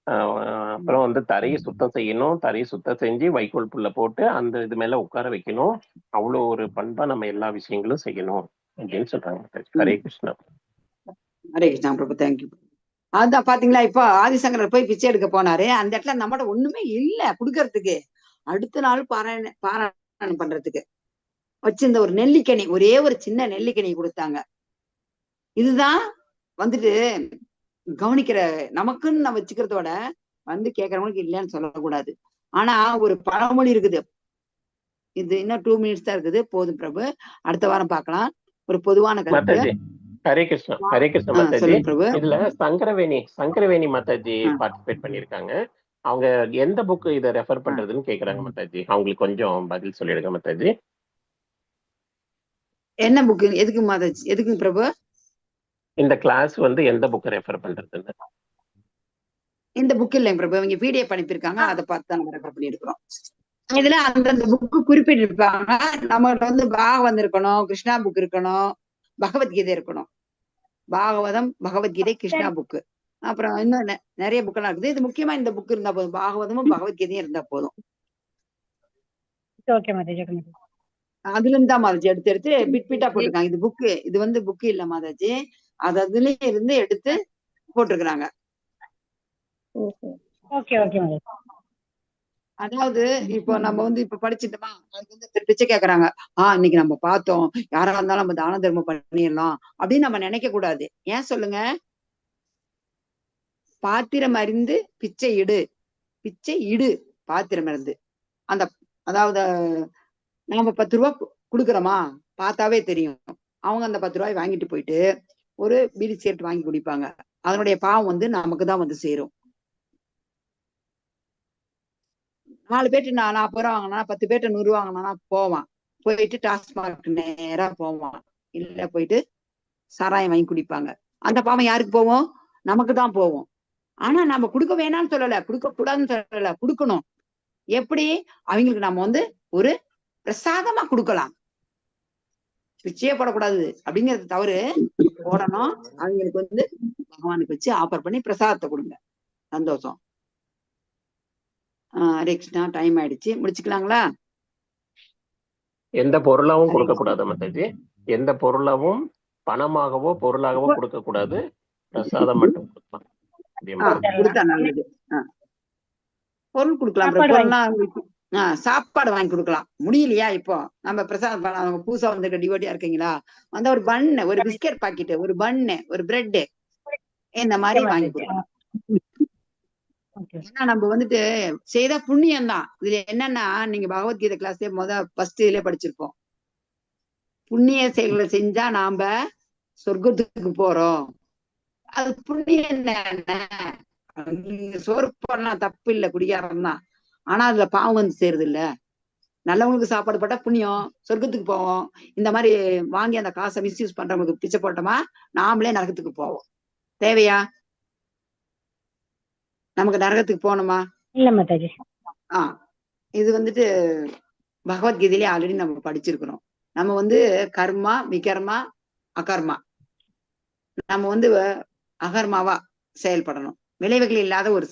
[SPEAKER 4] அப்புறம் வந்து தரையை சுத்தம் செய்யணும், தரையை சுத்தம் செஞ்சு வைக்கோல் புல்ல போட்டு அந்த இது மேல உட்கார வைக்கணும். அவ்வளவு ஒரு பண்பா நம்ம எல்லா விஷயங்களும் செய்யணும் அப்படின்னு சொல்றாங்க. ஹரே கிருஷ்ணா.
[SPEAKER 3] ஹரே கிருஷ்ணா பிரபு, தேங்க்யூ. அதான் பாத்தீங்களா, இப்போ ஆதிசங்கரர் போய் பிச்சை எடுக்க போனாரு, அந்த இடத்துல நம்மட ஒண்ணுமே இல்ல குடுக்கறதுக்கு. அடுத்த நாள் பாராயணம் பண்றதுக்கு வச்சிருந்த ஒரு நெல்லிக்கனி, ஒரே ஒரு சின்ன நெல்லிக்கனி கொடுத்தாங்க. இதுதான் வந்துட்டு கவனிக்கிற, நமக்குன்னு நம்ம வச்சுக்கிறதோட வந்து கேட்கறவங்களுக்கு இல்லைன்னு சொல்லக்கூடாது. ஆனா ஒரு பழமொழி இருக்குது, இது இன்னும் 2 minutes தான் இருக்குது. போதும் பிரபு, அடுத்த வாரம் பார்க்கலாம். ஒரு பொதுவான கருத்து.
[SPEAKER 4] மாதாஜி ஹரே கிருஷ்ணா, ஹரே கிருஷ்ணா மாதாஜி.
[SPEAKER 3] சொல்லுங்க பிரபு.
[SPEAKER 4] இதுல சங்கரவேணி மாதாஜி பார்ட்டிசிபேட் பண்ணிருக்காங்க. அவங்க எந்த புக் இதை ரெஃபர் பண்றதுன்னு கேக்குறாங்க மாதாஜி. அவங்களுக்கு கொஞ்சம் பதில் சொல்லிடுங்க மாதாஜி.
[SPEAKER 3] என்ன புக்கு, எதுக்கு மாதாஜி, எதுக்கு பிரபு?
[SPEAKER 4] இந்த கிளாஸ் வந்து எந்த புக் ரெஃபர் பண்றதுன்னு.
[SPEAKER 3] இந்த புக் இல்லைங்க பிரபு, இவங்க பிடிஎஃப் அனுப்பியிருக்காங்க, அதை பார்த்து தான் நம்ம ரெஃபர் பண்ணி எடுக்கிறோம். இதுல அந்தந்த புக்கு குறிப்பிட்டிருப்பாங்க. நம்மகிட்ட வந்து பாகவதம் இருக்கணும், கிருஷ்ணா புக் இருக்கணும், பகவத்கீதை இருக்கணும். பாகவதம், பகவத்கீதை, கிருஷ்ணா புக்கு, அப்புறம் இன்னும் நிறைய புக்கெல்லாம் இருக்குது. இது முக்கியமா இந்த புக் இருந்தா போதும், பாகவதமும் பகவத்கீதையும் இருந்தா போதும்.
[SPEAKER 6] ஓகே மாதாஜி.
[SPEAKER 3] அதுல இருந்து தான் மாதாஜி எடுத்து பிட் பிட்டா போட்டிருக்காங்க. இது புக்கு, இது வந்து புக்கு இல்ல மாதாஜி, அதுலயே இருந்து எடுத்து போட்டிருக்கிறாங்க.
[SPEAKER 6] Okay okay Mataji.
[SPEAKER 3] அதாவது இப்போ நம்ம வந்து இப்ப படிச்சுட்டோமா, அதுக்கு வந்து பிச்சை கேக்குறாங்க. இன்னைக்கு நம்ம பார்த்தோம், யாரா இருந்தாலும் நம்ம தான தர்மம் பண்ணிடலாம் அப்படின்னு நம்ம நினைக்க கூடாது. ஏன் சொல்லுங்க? பாத்திரம் அறிந்து பிச்சை இடு பாத்திரம் இருந்து. அந்த அதாவது நாம 10 ரூபா கொடுக்குறோமா, பார்த்தாவே தெரியும். அவங்க அந்த 10 ரூபாய் வாங்கிட்டு போயிட்டு ஒரு பீடி சிகரெட் வாங்கி குடிப்பாங்க. அதனுடைய பாவம் வந்து நமக்கு தான் வந்து சேரும். 4 பேர்ட்டு 40 ரூபா வாங்கினா, 10 பேர்ட்ட 100 ரூபா வாங்கினா போவான். போயிட்டு டாஸ்மாக் நேரா போவான். இல்ல போயிட்டு சாராயம் வாங்கி குடிப்பாங்க. அந்த பாவம் யாருக்கு போவோம்? நமக்கு தான் போவோம். ஆனா நம்ம கொடுக்க வேணாம்னு சொல்லல, கொடுக்க கூடாதுன்னு சொல்லல, கொடுக்கணும். எப்படி? அவங்களுக்கு நம்ம வந்து ஒரு பிரசாதமா கொடுக்கலாம். பிச்சையே போடக்கூடாது அப்படிங்கிறது தவறு. போடணும். அவங்களுக்கு வந்து பகவானுக்கு வச்சு ஆஃபர் பண்ணி பிரசாதத்தை கொடுங்க. சந்தோஷம். ஹரே கிருஷ்ணா, டைம் ஆயிடுச்சு, முடிச்சுக்கலாங்களா?
[SPEAKER 4] எந்த பொருளாவும் கொடுக்க கூடாது மாதாஜி. எந்த பொருளாவும் பணமாகவோ பொருளாகவோ கொடுக்க கூடாது. பிரசாதம் மட்டும் கொடுக்கலாம்.
[SPEAKER 3] கொடுத்தா நல்லது. பொருள் கொடுக்கலாம். பொருள்லாம் சாப்பாடு வாங்கி கொடுக்கலாம். முடியலையா? இப்போ நம்ம பிரசாதம் புதுசா வந்திருக்க டிவோட்டியா இருக்கீங்களா, அந்த ஒரு பன்னு, ஒரு பிஸ்கெட் பாக்கெட், ஒரு பன்னு, ஒரு பிரெட், இந்த மாதிரி வாங்கி கொடுக்கலாம். ஏன்னா நம்ம வந்துட்டு செய்த புண்ணியம் தான். இதுல என்னன்னா, நீங்க பகவத்கீதை கிளாஸ்லயே ஃபர்ஸ்ட் இதுல படிச்சிருப்போம். புண்ணிய செயல்களை செஞ்சா நாம சொர்க்கத்துக்கு போறோம். அது புண்ணியம் என்ன? நீங்க சோறு போடலாம், தப்பு இல்லை, குடிகாரம் தான். ஆனா அதுல பாவம் வந்து சேருது இல்ல. நல்லவங்களுக்கு சாப்பாடு போட்டா புண்ணியம், சொர்க்கத்துக்கு போவோம். இந்த மாதிரி வாங்கி அந்த காசை மிஸ்யூஸ் பண்றவங்களுக்கு பிச்சை போட்டோமா, நாமளே நரகத்துக்கு போவோம். தேவையா? நமக்கு நரகத்துக்கு போகணுமா?
[SPEAKER 6] இல்ல மாதாஜி.
[SPEAKER 3] இது வந்துட்டு பகவத்கீதையிலே ஆல்ரெடி நம்ம படிச்சிருக்கிறோம். நம்ம வந்து கர்மா, விகர்மா, அகர்மா. நம்ம வந்து அகர்மாவா செயல்படணும். விளைவுகள் இல்லாத ஒரு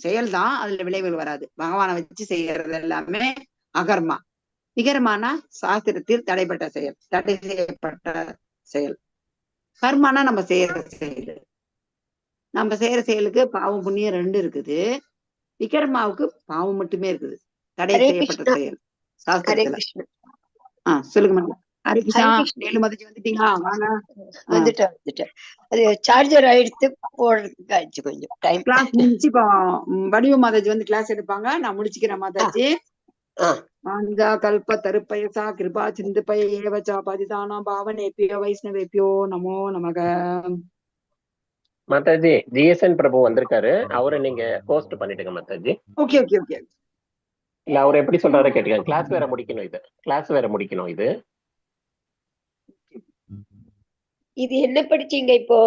[SPEAKER 3] செயல் தான், அதுல விளைவுகள் வராது. பகவானை வச்சு செய்யறது எல்லாமே அகர்மா. விகர்மானா சாஸ்திரத்தில் தடை செய்யப்பட்ட செயல். கர்மானா நம்ம செய்யற செயல். நம்ம செய்யற செயலுக்கு பாவம் புண்ணியம் 2 இருக்குது. விகர்மாவுக்கு பாவம் மட்டுமே இருக்குது, தடை செய்யப்பட்ட செயல் சாஸ்திரத்துல. சொல்லுங்க மேடம். ஹரே கிருஷ்ணா. நேலு மதிச்சு வந்துட்டீங்களா? வாங்க.
[SPEAKER 7] வந்துட்டேன். அது சார்ஜர் எடுத்து போடுறதுக்கு ஆயிடுச்சு கொஞ்சம் டைம்.
[SPEAKER 3] கிளாஸ் முடிச்சு இப்போ வடிவ மாதாஜி வந்து கிளாஸ் எடுப்பாங்க. நான் முடிச்சுக்கிறேன் மாதாஜி. வாஞ்சா கல்ப தருப்பயசா கிருபா சிந்துபய ஏவச்சா பதிதானா பாவனேபியோ வைஷ்ணவேபியோ நமோ நமக.
[SPEAKER 4] மாதாஜி, ஜிஎஸ்என் பிரபு வந்திருக்காரு, அவரை நீங்க ஹோஸ்ட் பண்ணிடுங்க மாதாஜி.
[SPEAKER 3] Okay okay okay.
[SPEAKER 4] இல்ல அவர் எப்படி சொல்றாரு கேட்டுக்கங்க. கிளாஸ் வேற முடிக்கணும்.
[SPEAKER 7] இது என்ன படிச்சீங்க இப்போ?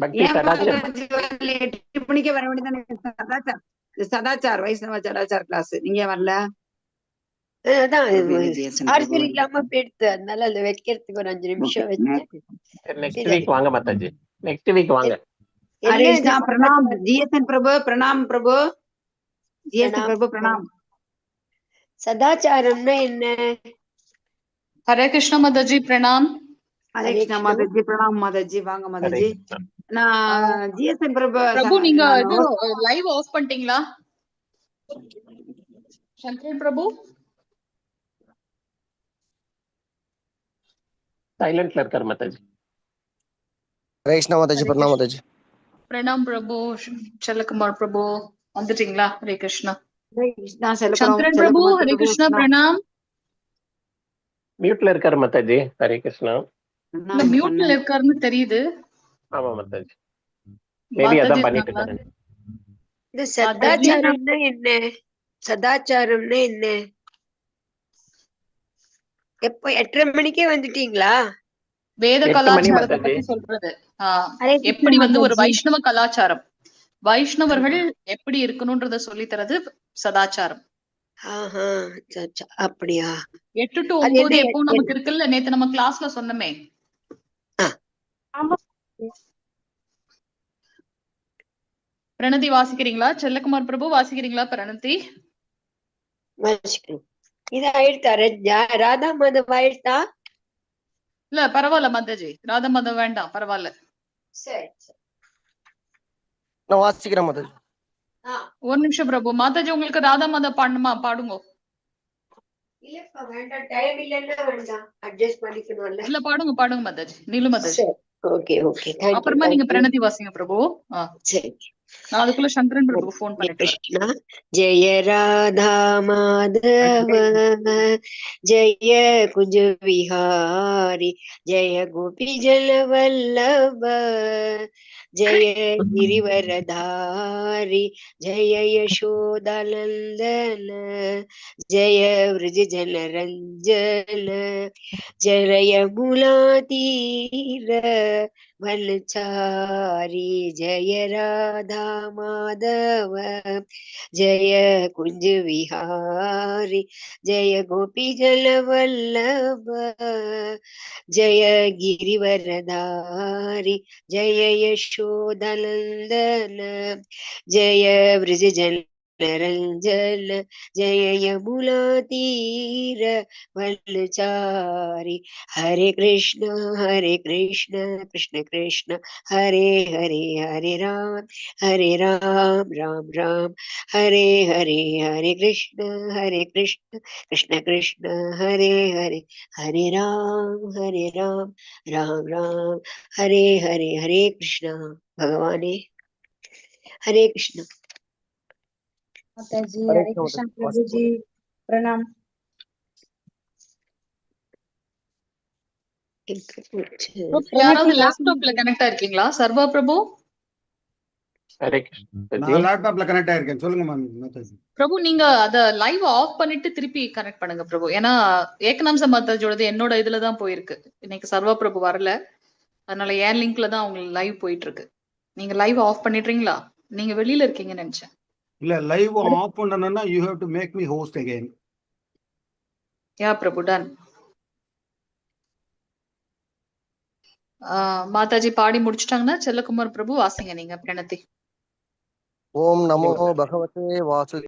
[SPEAKER 4] பக்தி சதாச்சார்.
[SPEAKER 3] 8 மணிக்கே வர வேண்டியதானே. சதாச்சார், வைஷ்ணவ சதாச்சார் கிளாஸ். நீங்க வரல?
[SPEAKER 7] அதான் சார்ஜர் இல்லாம போயிடுது, அதனால அதை வைக்கிறதுக்கு ஒரு 5 நிமிஷம் வச்சு.
[SPEAKER 4] நெக்ஸ்ட் வீக் வாங்க மாதாஜி, நெக்ஸ்ட் வீக் வாங்க.
[SPEAKER 3] ஹரே கிருஷ்ணா. பிரணாம் ஜிஎஸ்என் பிரபு. பிரணாம் பிரபு. ஜிஎஸ்என் பிரபு பிரணாம்.
[SPEAKER 7] சதாச்சாரம்னா என்ன?
[SPEAKER 1] ஹரே கிருஷ்ணா மாதாஜி, பிரணாம்.
[SPEAKER 3] ஹரே கிருஷ்ணா மாதாஜி, பிரணாம் மாதாஜி. வாங்க மாதாஜி. நான் ஜிஎஸ்என் பிரபு.
[SPEAKER 1] நீங்க லைவ் ஆஃப் பண்ணிட்டீங்களா சங்கர் பிரபு?
[SPEAKER 4] சைலண்ட்ல இருக்காரு மாதாஜி.
[SPEAKER 8] ஹரே கிருஷ்ணா மாதாஜி. பிரணாம் மாதாஜி.
[SPEAKER 1] பிரணாம் பிரபு. செல்லகுமார் பிரபு வந்துட்டீங்களா? ஹரே கிருஷ்ணா.
[SPEAKER 3] ஹரே கிருஷ்ணா செல்வகுமார்
[SPEAKER 1] சங்கரன் பிரபு ஹரே கிருஷ்ணா பிரணாம்.
[SPEAKER 4] மியூட்ல இருக்காரு மாதாஜி. ஹரே கிருஷ்ணா.
[SPEAKER 1] இல்ல மியூட்ல இருக்காருன்னு தெரியுது.
[SPEAKER 4] ஆமா மாதாஜி, மேபி அதான் பண்ணிட்டு
[SPEAKER 1] இருக்காங்களா?
[SPEAKER 4] இருக்காரு.
[SPEAKER 7] இந்த சதாச்சாரம்னா என்ன? சதாச்சாரம்னா என்ன? எப்போ 8:30 மணிக்கே வந்துட்டீங்களா?
[SPEAKER 1] வேத
[SPEAKER 4] 8 மணி
[SPEAKER 1] கலாச்சாரத்தை
[SPEAKER 4] மாதாஜி.
[SPEAKER 1] பத்தி சொல்றது.
[SPEAKER 6] ஹரே கிருஷ்ணா
[SPEAKER 1] எப்படி ஒரு
[SPEAKER 6] மாதாஜி.
[SPEAKER 1] வைஷ்ணவ கலாச்சாரம், வைஷ்ணவர்கள் எப்படி இருக்கணும்ன்றத சொல்லி தரது சதாச்சாரம்.
[SPEAKER 7] ஆஹா, அப்படியா?
[SPEAKER 1] 8 to
[SPEAKER 7] அது
[SPEAKER 1] 9
[SPEAKER 7] என்ன?
[SPEAKER 1] எப்போ நமக்கு இருக்குல்ல, நேத்து நம்ம கிளாஸ்ல சொன்னமே.
[SPEAKER 6] ஆமா.
[SPEAKER 1] பிரணதி வாசிக்கிறீங்களா? செல்லகுமார் பிரபு வாசிக்கிறீங்களா? பிரணதி
[SPEAKER 7] இது ஆயிடுத்தா? ராதா மாதவ் ஆயிடுத்தா?
[SPEAKER 1] இல்ல பரவாயில்ல மாதாஜி, ராதா மாதவ் வேண்டாம், பரவாயில்ல.
[SPEAKER 7] சரி சரி.
[SPEAKER 8] நான் வாசிக்கிறேன் மாதாஜி.
[SPEAKER 1] ஒரு நிமிஷம் பிரபு. மாதாஜி உங்களுக்கு ராதா மாதவ் பாடணுமா? பாடுங்க.
[SPEAKER 7] இல்லப்பா வேண்டாம், டைம் இல்லைன்னா வேண்டாம், அட்ஜஸ்ட் பண்ணிக்கணும்ல.
[SPEAKER 1] இல்ல பாடுங்க பாடுங்க Mataji, Neelu Mataji.
[SPEAKER 7] Okay okay, thank you.
[SPEAKER 1] அப்புறமா நீங்க பிரணதி வாசிங்க பிரபு.
[SPEAKER 7] சரி.
[SPEAKER 1] நான் அதுக்குள்ள சங்கரன் பிரபு போன் பண்ணிட்டு வரேன்.
[SPEAKER 7] கிருஷ்ணா ஜெய ராதா மாதவ ஜெய குஞ்ச விஹாரி ஜெய கோபி ஜல வல்லப ஜெய கிரிவரதாரி ஜெய யசோதநந்தன ஜெய விரஜ ஜனரஞ்சன ஜய யமுனாதீர வனச்சாரி ஜய ராதா மாதவ ஜய குஞ்ச விஹாரி ஜய கோபி ஜல வல்லப ஜய கிரிவரதாரி ஜய யசோதநந்தன ஜய விரஜ ஜனரஞ்சன ஜய யமுனாதீர வனச்சாரி. ஹரே கிருஷ்ண கிருஷ்ண கிருஷ்ண ஹரே ஹரே, ஹரே ராம் ராம் ராம் ஹரே ஹரே, ஹரே கிருஷ்ண கிருஷ்ண கிருஷ்ண ஹரே ஹரே, ஹரே ராம் ராம் ராம் ஹரே ஹரே. ஹரே கிருஷ்ணா. பகவானே ஹரே கிருஷ்ணா.
[SPEAKER 6] மாதாஜி
[SPEAKER 8] ஹரே
[SPEAKER 6] ஹரே
[SPEAKER 8] கிருஷ்ணா
[SPEAKER 6] கிருஷ்ணா
[SPEAKER 8] மாதாஜி.
[SPEAKER 6] பிரபுஜி பிரணாம்.
[SPEAKER 1] யாராவது லேப்டாப்ல கனெக்ட் ஆயிருக்கீங்களா? சர்வா பிரபு
[SPEAKER 4] ஹரே கிருஷ்ணா மாதாஜி.
[SPEAKER 9] நான் லேப்டாப்ல கனெக்ட் ஆயிருக்கேன். சொல்லுங்க மாதாஜி.
[SPEAKER 1] பிரபு நீங்க அத லைவ் ஆஃப் பண்ணிட்டு திருப்பி கனெக்ட் பண்ணுங்க பிரபு. ஏன்னா ஏகநாம்ச மாதாஜியோடது என்னோட இதுலதான் போயிருக்கு. இன்னைக்கு சர்வா பிரபு வரல, அதனால என் லிங்க்ல தான் அவங்க லைவ் போயிட்டு இருக்கு. நீங்க லைவ் ஆஃப் பண்ணிடுறீங்களா? நீங்க வெளியில இருக்கீங்கன்னு நினைச்சேன்.
[SPEAKER 9] இல்ல, லைவ் ஆஃப் பண்ணனும்னா you have to make me host again.
[SPEAKER 1] Yeah Prabhu done. Mataji பாடி முடிச்சிட்டாங்கன்னா செல்லகுமார் பிரபு வாசிங்க நீங்க பிரணதி.
[SPEAKER 8] ஓம் நமோ பகவதே வாசு